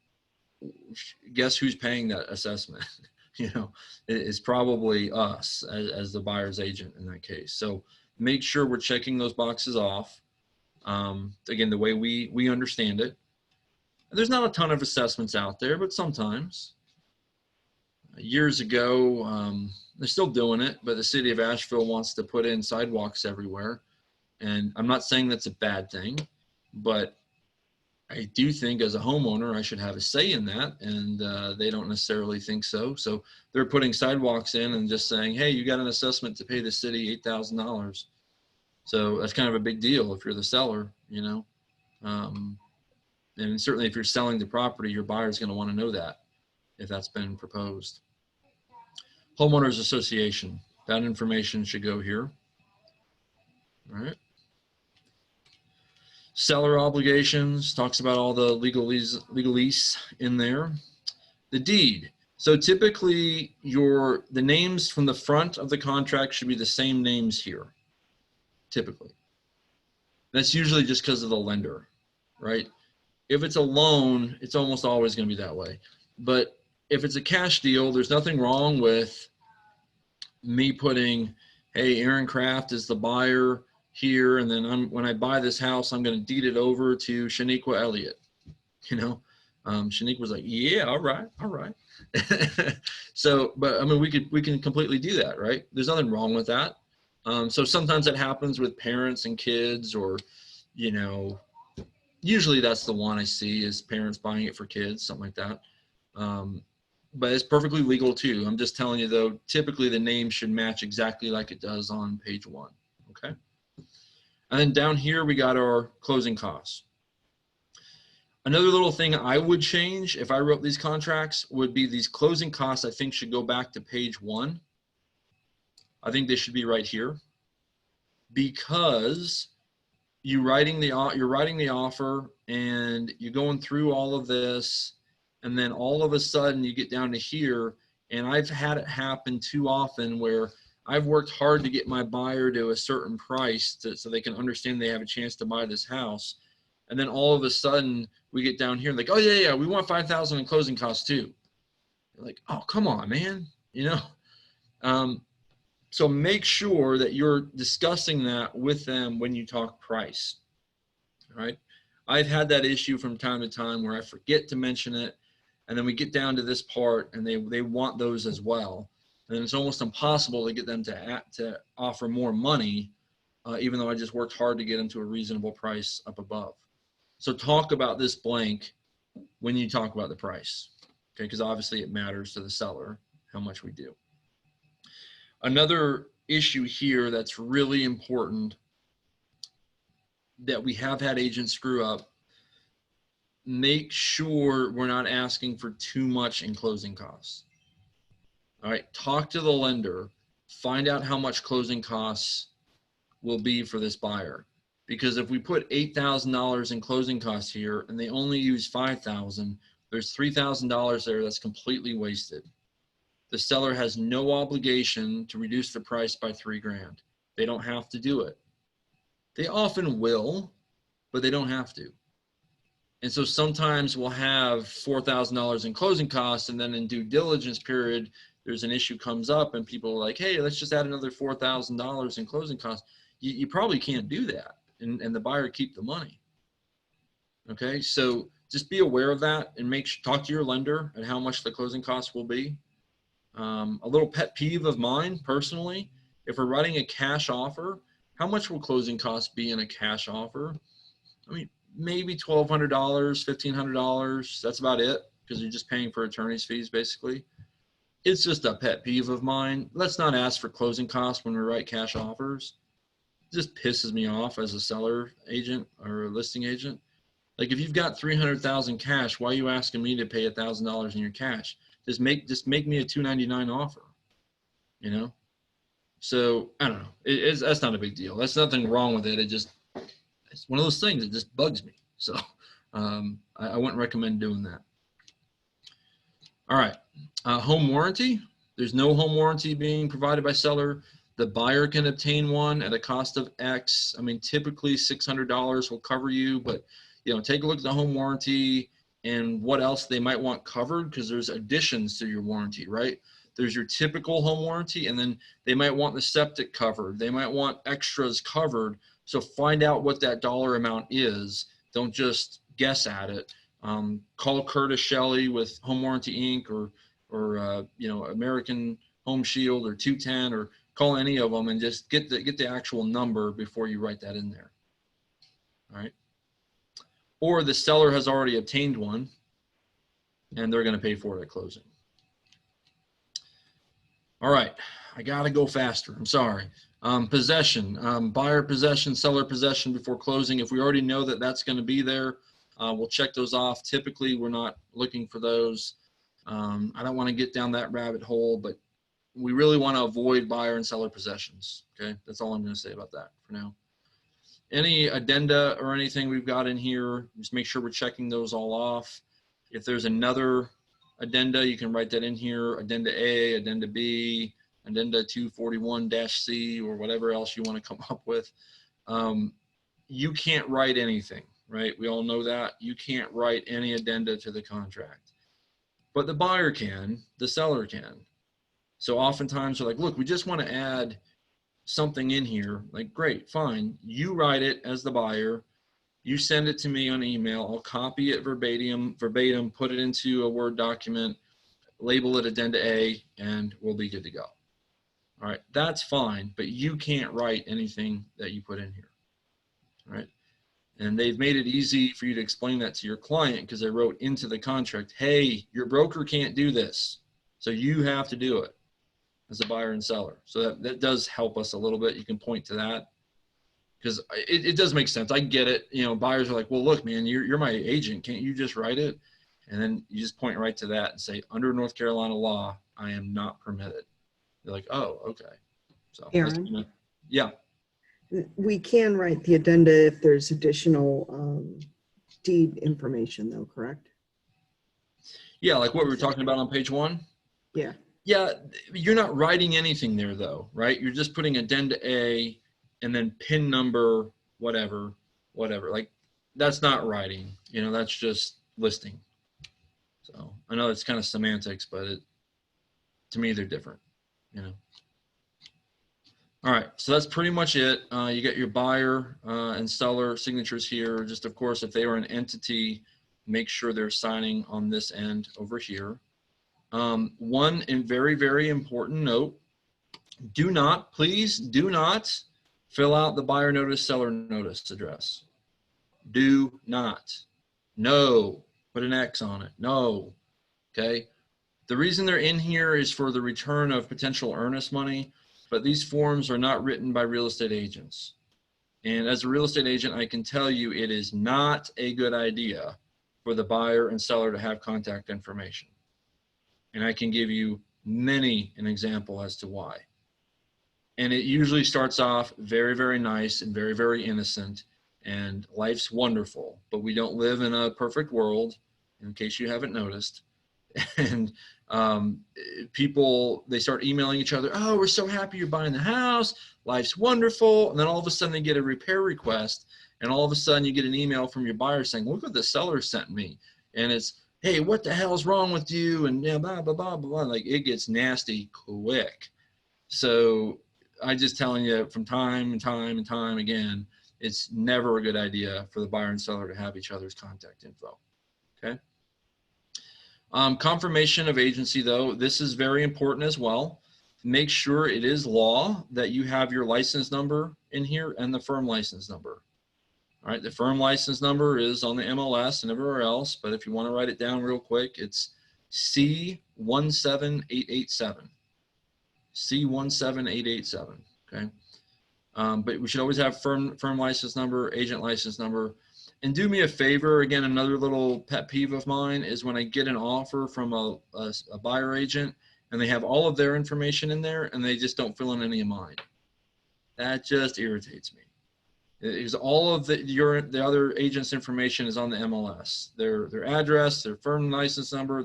Speaker 1: guess who's paying that assessment? It's probably us as the buyer's agent in that case. So make sure we're checking those boxes off. Again, the way we understand it. There's not a ton of assessments out there, but sometimes. Years ago, they're still doing it, but the city of Asheville wants to put in sidewalks everywhere. And I'm not saying that's a bad thing, but I do think as a homeowner, I should have a say in that. And they don't necessarily think so. So they're putting sidewalks in and just saying, hey, you got an assessment to pay the city $8,000. So that's kind of a big deal if you're the seller, and certainly if you're selling the property, your buyer's going to want to know that if that's been proposed. Homeowners Association, that information should go here. All right. Seller obligations, talks about all the legalese in there. The deed. So typically the names from the front of the contract should be the same names here, typically. That's usually just because of the lender, right? If it's a loan, it's almost always going to be that way. But if it's a cash deal, there's nothing wrong with me putting, hey, Aaron Kraft is the buyer here, and then when I buy this house, I'm going to deed it over to Shaniqua Elliott. Shaniqua was like, yeah, all right. So, but I mean, we can completely do that, right? There's nothing wrong with that. So sometimes it happens with parents and kids, or usually that's the one I see is parents buying it for kids, something like that. But it's perfectly legal too. I'm just telling you though, typically the name should match exactly like it does on page 1. Okay. And then down here, we got our closing costs. Another little thing I would change if I wrote these contracts would be these closing costs, I think should go back to page 1. I think they should be right here, because you're writing the offer and you're going through all of this. And then all of a sudden you get down to here, and I've had it happen too often where I've worked hard to get my buyer to a certain price so they can understand they have a chance to buy this house. And then all of a sudden we get down here and like, oh yeah, we want $5,000 in closing costs too. You're like, oh, come on, man. So make sure that you're discussing that with them when you talk price. All right. I've had that issue from time to time where I forget to mention it. And then we get down to this part and they want those as well. And it's almost impossible to get them to offer more money, even though I just worked hard to get them to a reasonable price up above. So talk about this blank when you talk about the price, okay? Because obviously it matters to the seller how much we do. Another issue here that's really important that we have had agents screw up, make sure we're not asking for too much in closing costs. All right, talk to the lender, find out how much closing costs will be for this buyer. Because if we put $8,000 in closing costs here and they only use $5,000, there's $3,000 there that's completely wasted. The seller has no obligation to reduce the price by $3,000. They don't have to do it. They often will, but they don't have to. And so sometimes we'll have $4,000 in closing costs, and then in due diligence period, there's an issue comes up and people are like, hey, let's just add another $4,000 in closing costs. You probably can't do that, and the buyer keep the money. Okay, so just be aware of that and talk to your lender and how much the closing costs will be. A little pet peeve of mine personally, if we're writing a cash offer, how much will closing costs be in a cash offer? I mean, maybe $1,200, $1,500. That's about it, because you're just paying for attorney's fees basically. It's just a pet peeve of mine. Let's not ask for closing costs when we write cash offers. It just pisses me off as a seller agent or a listing agent. Like, if you've got 300,000 cash, why are you asking me to pay $1,000 in your cash? Just make me a $299 offer, you know? So I don't know. That's not a big deal. That's nothing wrong with it. It's one of those things that just bugs me. So I wouldn't recommend doing that. All right. Home warranty. There's no home warranty being provided by seller. The buyer can obtain one at a cost of X. I mean, typically $600 will cover you, but take a look at the home warranty and what else they might want covered, because there's additions to your warranty, right? There's your typical home warranty, and then they might want the septic covered. They might want extras covered. So find out what that dollar amount is. Don't just guess at it. Call Curtis Shelley with Home Warranty Inc. or American Home Shield or 210, or call any of them and just get the actual number before you write that in there. All right. Or the seller has already obtained one and they're going to pay for it at closing. All right, I got to go faster. I'm sorry. Possession, buyer possession, seller possession before closing. If we already know that that's going to be there, we'll check those off. Typically, we're not looking for those. I don't want to get down that rabbit hole, but we really want to avoid buyer and seller possessions. Okay, that's all I'm going to say about that for now. Any addenda or anything we've got in here, just make sure we're checking those all off. If there's another addenda, you can write that in here. Addenda A, addenda B, addenda 241-C, or whatever else you want to come up with. You can't write anything, right? We all know that. You can't write any addenda to the contract. But the buyer can, the seller can. So oftentimes they're like, look, we just want to add something in here. Like, great, fine. You write it as the buyer. You send it to me on email. I'll copy it verbatim, put it into a Word document, label it addenda A, and we'll be good to go. All right, that's fine, but you can't write anything that you put in here. All right, and they've made it easy for you to explain that to your client, because they wrote into the contract, hey, your broker can't do this, so you have to do it as a buyer and seller. So that does help us a little bit. You can point to that, because it does make sense. I get it. Buyers are like, well, look, man, you're my agent. Can't you just write it? And then you just point right to that and say, under North Carolina law, I am not permitted. They're like, oh, okay. So
Speaker 4: Aaron?
Speaker 1: Yeah.
Speaker 4: We can write the addenda if there's additional deed information though, correct?
Speaker 1: Yeah, like what we were talking about on page 1.
Speaker 4: Yeah.
Speaker 1: Yeah, you're not writing anything there though, right? You're just putting addenda A and then PIN number, whatever. Like, that's not writing, that's just listing. So I know it's kind of semantics, but to me, they're different, All right, so that's pretty much it. You got your buyer and seller signatures here. Just, of course, if they are an entity, make sure they're signing on this end over here. One and very, very important note, please do not fill out the buyer notice, seller notice address. Do not. No. Put an X on it. No. Okay. The reason they're in here is for the return of potential earnest money, but these forms are not written by real estate agents. And as a real estate agent, I can tell you it is not a good idea for the buyer and seller to have contact information. And I can give you many an example as to why. And it usually starts off very, very nice and very, very innocent, and life's wonderful, but we don't live in a perfect world, in case you haven't noticed. And people, they start emailing each other, oh, we're so happy you're buying the house, life's wonderful. And then all of a sudden they get a repair request And all of a sudden you get an email from your buyer saying, look what the seller sent me. And it's, hey, what the hell's wrong with you? And yeah, blah, blah, blah, blah, blah. Like it gets nasty quick. So I just telling you from time and time and time again, it's never a good idea for the buyer and seller to have each other's contact info. Okay. Confirmation of agency though, this is very important as well. Make sure it is law that you have your license number in here and the firm license number. All right, the firm license number is on the MLS and everywhere else, but if you want to write it down real quick, it's C17887. C17887, okay? But we should always have firm license number, agent license number. And do me a favor, again, another little pet peeve of mine is when I get an offer from a buyer agent and they have all of their information in there and they just don't fill in any of mine. That just irritates me. Because all of the other agent's information is on the MLS. Their address, their firm license number,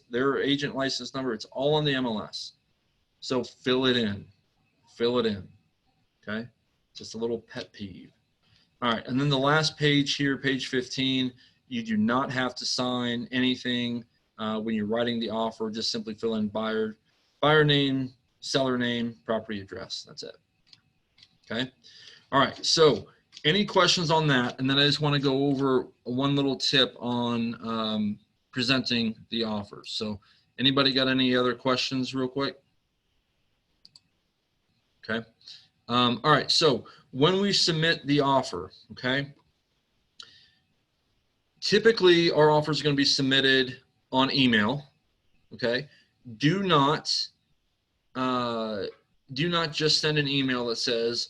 Speaker 1: their agent license number, it's all on the MLS. So fill it in, okay? Just a little pet peeve. All right, and then the last page here, page 15, you do not have to sign anything when you're writing the offer. Just simply fill in buyer name, seller name, property address. That's it. Okay. All right. So any questions on that? And then I just want to go over one little tip on presenting the offers. So anybody got any other questions real quick? Okay. All right. So when we submit the offer, okay, typically our offers are going to be submitted on email. Okay. Do not just send an email that says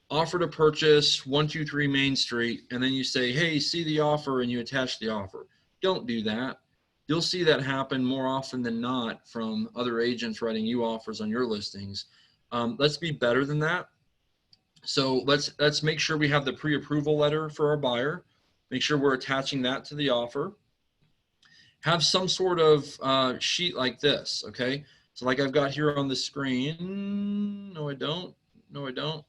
Speaker 1: offer to purchase 123 Main Street, and then you say, hey, see the offer, and you attach the offer. Don't do that. You'll see that happen more often than not from other agents writing you offers on your listings. Let's be better than that. So let's make sure we have the pre-approval letter for our buyer. Make sure we're attaching that to the offer. Have some sort of sheet like this, okay? So like I've got here on the screen. No, I don't. No, I don't.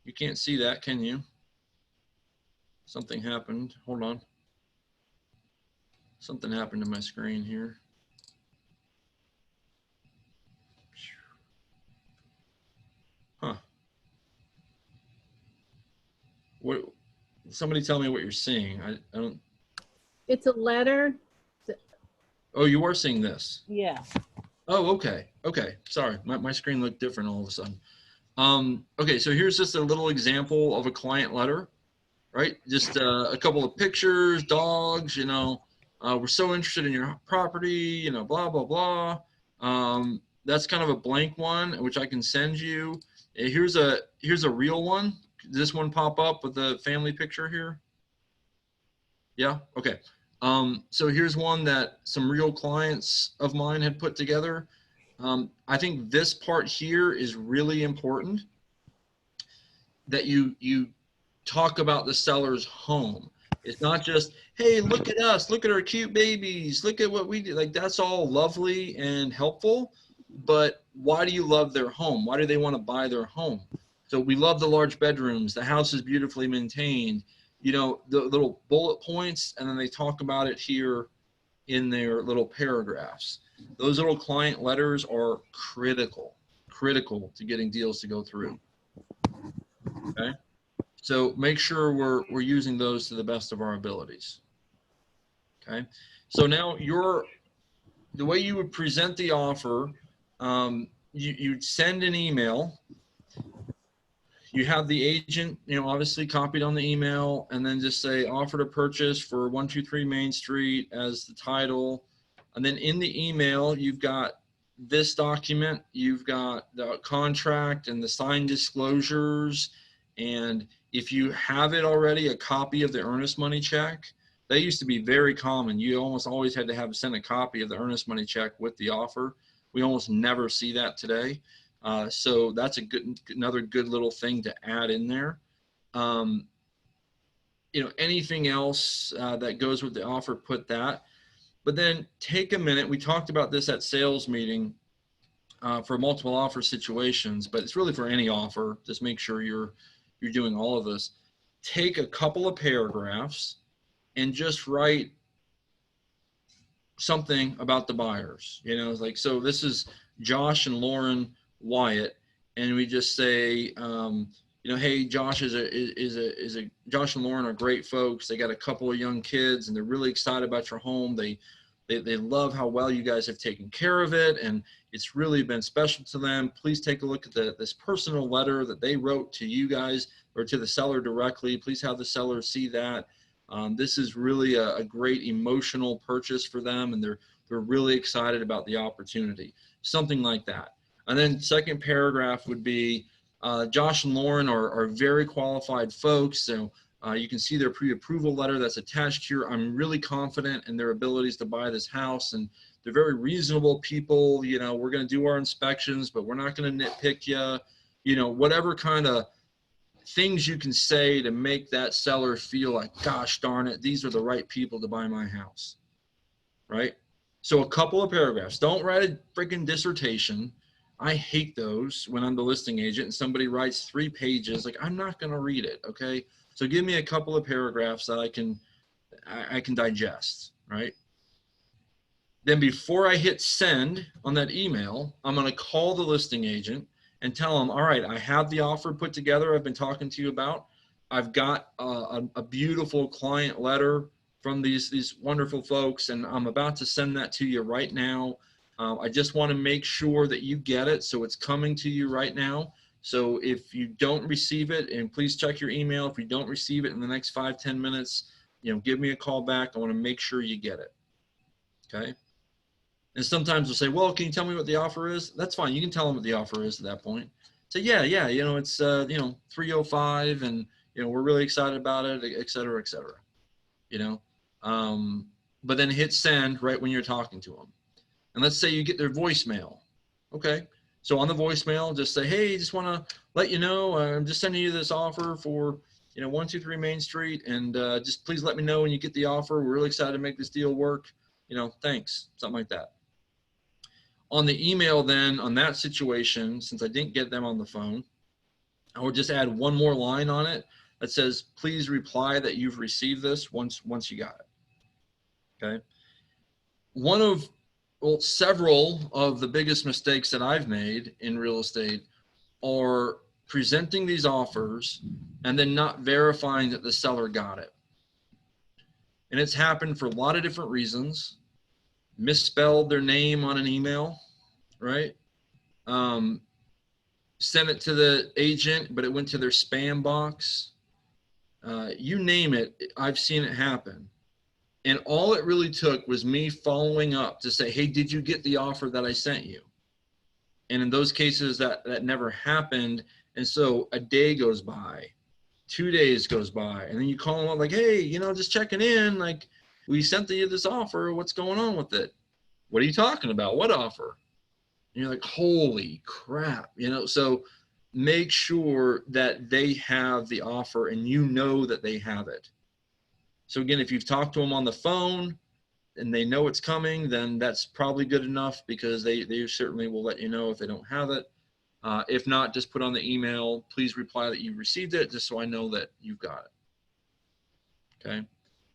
Speaker 1: You can't see that, can you? Something happened. Hold on. Something happened to my screen here. Huh. What? Somebody tell me what you're seeing. I don't.
Speaker 2: It's a letter.
Speaker 1: Oh, you are seeing this.
Speaker 2: Yeah.
Speaker 1: Oh, okay. Okay. Sorry. My screen looked different all of a sudden. Okay. So here's just a little example of a client letter, right? Just a couple of pictures, dogs, you know, we're so interested in your property, you know, blah, blah, blah. That's kind of a blank one, which I can send you. Here's a real one. Does this one pop up with the family picture here? Yeah. Okay. So here's one that some real clients of mine had put together. I think this part here is really important, that you talk about the seller's home. It's not just, hey, look at us, look at our cute babies, look at what we do. Like, that's all lovely and helpful, but why do you love their home? Why do they want to buy their home? So we love the large bedrooms. The house is beautifully maintained. You know, the little bullet points, and then they talk about it here in their little paragraphs. Those little client letters are critical to getting deals to go through. Okay. So make sure we're using those to the best of our abilities. Okay. So now the way you would present the offer, you'd send an email. You have the agent, you know, obviously copied on the email, and then just say offer to purchase for 123 Main Street as the title. And then in the email, you've got this document, you've got the contract and the signed disclosures. And if you have it already, a copy of the earnest money check. That used to be very common. You almost always had to have sent a copy of the earnest money check with the offer. We almost never see that today. So that's another good little thing to add in there. You know, anything else that goes with the offer, put that. But then take a minute. We talked about this at sales meeting for multiple offer situations, but it's really for any offer. Just make sure you're doing all of this. take a couple of paragraphs and just write something about the buyers. You know, like, so this is Josh and Lauren Wyatt, and we just say, you know, hey, Josh is a Josh and Lauren are great folks. They got a couple of young kids, and they're really excited about your home. They love how well you guys have taken care of it, and it's really been special to them. Please take a look at this personal letter that they wrote to you guys or to the seller directly. Please have the seller see that. This is really a great emotional purchase for them, and they're really excited about the opportunity. Something like that. And then second paragraph would be, Josh and Lauren are very qualified folks. So you can see their pre-approval letter that's attached here. I'm really confident in their abilities to buy this house, and they're very reasonable people. You know, we're going to do our inspections, but we're not going to nitpick you. You know, whatever kind of things you can say to make that seller feel like, gosh darn it, these are the right people to buy my house, right? So a couple of paragraphs. Don't write a freaking dissertation. I hate those when I'm the listing agent and somebody writes 3 pages. Like, I'm not going to read it. Okay. So give me a couple of paragraphs that I can digest, right? Then before I hit send on that email, I'm going to call the listing agent and tell them, all right, I have the offer put together I've been talking to you about. I've got a beautiful client letter from these wonderful folks, and I'm about to send that to you right now. I just want to make sure that you get it, so it's coming to you right now. So if you don't receive it, and please check your email. If you don't receive it in the next 5-10 minutes, you know, give me a call back. I want to make sure you get it. Okay. And sometimes they'll say, well, can you tell me what the offer is? That's fine. You can tell them what the offer is at that point. So yeah, you know, it's, you know, 305, and, you know, we're really excited about it, et cetera, you know. But then hit send right when you're talking to them. And let's say you get their voicemail. Okay. So on the voicemail, just say, hey, just want to let you know, I'm just sending you this offer for, you know, 123 Main Street. And just please let me know when you get the offer. We're really excited to make this deal work. You know, thanks. Something like that. On the email then, on that situation, since I didn't get them on the phone, I would just add one more line on it that says, please reply that you've received this once you got it. Okay. Several of the biggest mistakes that I've made in real estate are presenting these offers and then not verifying that the seller got it. And it's happened for a lot of different reasons. Misspelled their name on an email, right? Sent it to the agent, but it went to their spam box. You name it, I've seen it happen. And all it really took was me following up to say, hey, did you get the offer that I sent you? And in those cases, that never happened. And so a day goes by, 2 days goes by, and then you call them up like, hey, you know, just checking in. Like, we sent you this offer. What's going on with it? What are you talking about? What offer? And you're like, holy crap. You know, so make sure that they have the offer and you know that they have it. So again, if you've talked to them on the phone and they know it's coming, then that's probably good enough, because they certainly will let you know if they don't have it. If not, just put on the email, please reply that you received it, just so I know that you've got it. Okay.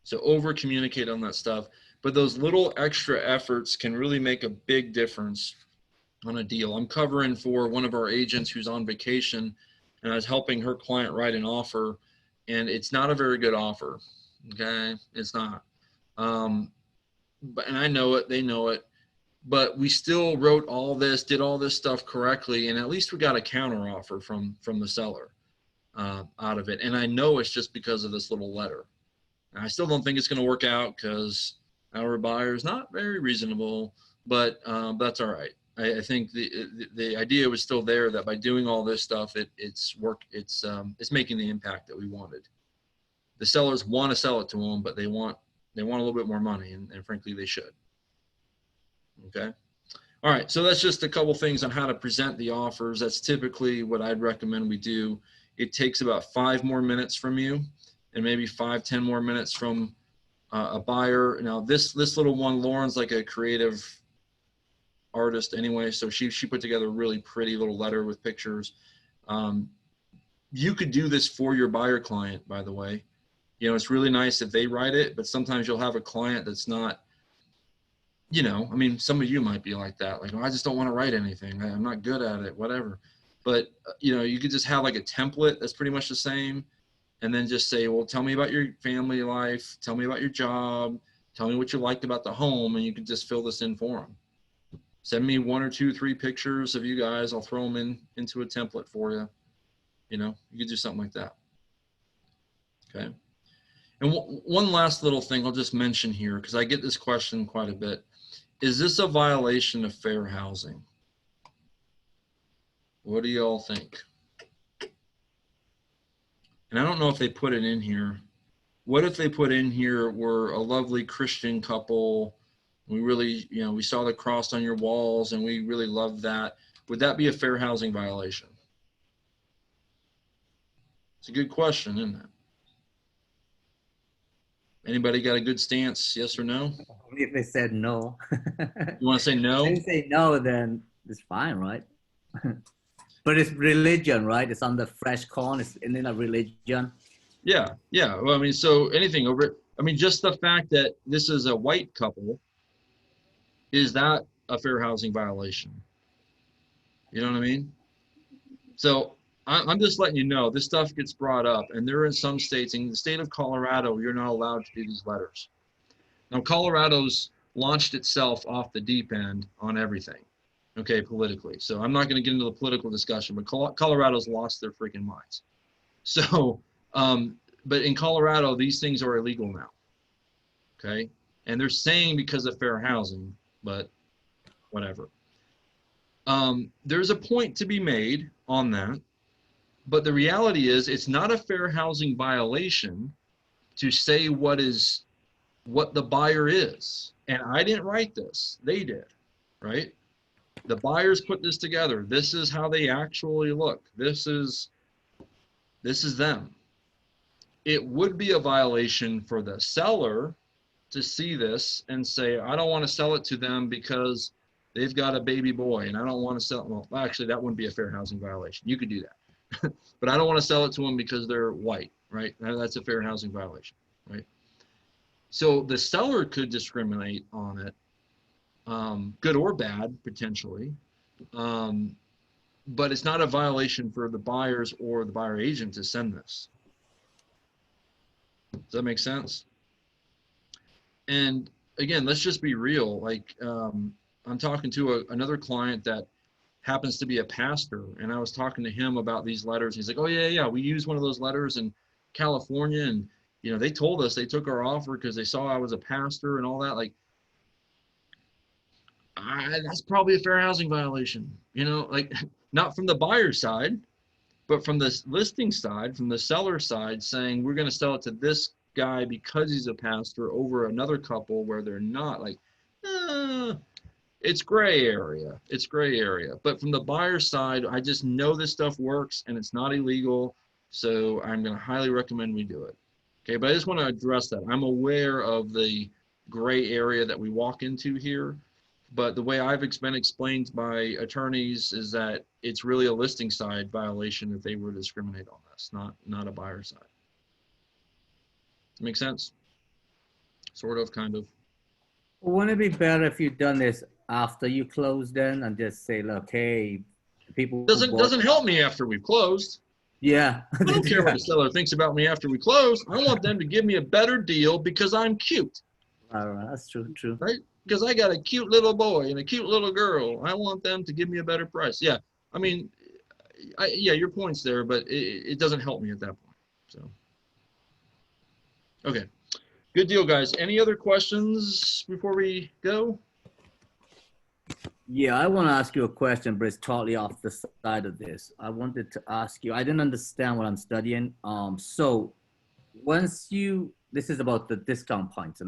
Speaker 1: So over communicate on that stuff, but those little extra efforts can really make a big difference on a deal. I'm covering for one of our agents who's on vacation, and I was helping her client write an offer, and it's not a very good offer. Okay. It's not. And I know it, they know it, but we still wrote all this, did all this stuff correctly. And at least we got a counter offer from the seller out of it. And I know it's just because of this little letter. And I still don't think it's going to work out, because our buyer is not very reasonable, but that's all right. I think the idea was still there, that by doing all this stuff, it's making the impact that we wanted. The sellers want to sell it to them, but they want a little bit more money, and frankly, they should. Okay. All right. So that's just a couple things on how to present the offers. That's typically what I'd recommend we do. It takes about 5 more minutes from you, and maybe 5-10 more minutes from a buyer. Now this little one, Lauren's like a creative artist anyway, so she put together a really pretty little letter with pictures. you could do this for your buyer client, by the way. You know, it's really nice if they write it, but sometimes you'll have a client that's not, you know, I mean, some of you might be like that. Like, oh, I just don't want to write anything. I'm not good at it, whatever. But, you know, you could just have like a template that's pretty much the same. And then just say, well, tell me about your family life. Tell me about your job. Tell me what you liked about the home. And you can just fill this in for them. Send me 1 or 2, 3 pictures of you guys. I'll throw them into a template for you. You know, you could do something like that. Okay. And one last little thing I'll just mention here, because I get this question quite a bit. Is this a violation of fair housing? What do y'all think? And I don't know if they put it in here. What if they put in here, we're a lovely Christian couple. We really, you know, we saw the cross on your walls and we really love that. Would that be a fair housing violation? It's a good question, isn't it? Anybody got a good stance, yes or no?
Speaker 3: Only if they said no.
Speaker 1: You want to say no?
Speaker 3: If they say no, then it's fine, right? But it's religion, right? It's on the fresh corn. It's in a religion.
Speaker 1: Yeah, yeah. Well, I mean, so anything over it. I mean, just the fact that this is a white couple, is that a fair housing violation? You know what I mean? So I'm just letting you know, this stuff gets brought up, and there are in some states, in the state of Colorado, you're not allowed to do these letters. Now, Colorado's launched itself off the deep end on everything, okay, politically. So I'm not going to get into the political discussion, but Colorado's lost their freaking minds. So, but in Colorado, these things are illegal now, okay? And they're saying because of fair housing, but whatever. There's a point to be made on that. But the reality is, it's not a fair housing violation to say what the buyer is. And I didn't write this, they did, right? The buyers put this together. This is how they actually look. This is them. It would be a violation for the seller to see this and say, I don't want to sell it to them because they've got a baby boy and I don't want to sell. Well, actually, that wouldn't be a fair housing violation. You could do that. But I don't want to sell it to them because they're white, right? That's a fair housing violation, right? So the seller could discriminate on it, good or bad, potentially. But it's not a violation for the buyers or the buyer agent to send this. Does that make sense? And again, let's just be real. Like, I'm talking to another client that happens to be a pastor, and I was talking to him about these letters. He's like, oh yeah, we used one of those letters in California, and you know, they told us they took our offer because they saw I was a pastor and all that. Like, that's probably a fair housing violation, you know, like not from the buyer side, but from the listing side, from the seller side, saying we're going to sell it to this guy because he's a pastor over another couple where they're not. Like, it's gray area. It's gray area. But from the buyer side, I just know this stuff works and it's not illegal. So I'm going to highly recommend we do it. Okay, but I just want to address that. I'm aware of the gray area that we walk into here. But the way I've been explained by attorneys is that it's really a listing side violation if they were to discriminate on this, not a buyer side. Does that make sense? Sort of, kind of.
Speaker 3: Wouldn't it be better if you'd done this after you closed then and just say, look, hey, people
Speaker 1: doesn't help me after we've closed.
Speaker 3: Yeah.
Speaker 1: I don't care what the seller thinks about me after we close. I want them to give me a better deal because I'm cute.
Speaker 3: All right, that's true.
Speaker 1: Right? Because I got a cute little boy and a cute little girl. I want them to give me a better price. Yeah. I mean, yeah, your point's there, but it doesn't help me at that point. So, okay. Good deal, guys. Any other questions before we go?
Speaker 3: Yeah, I want to ask you a question, but it's totally off the side of this. I wanted to ask you, I didn't understand what I'm studying. So once this is about the discount points, and I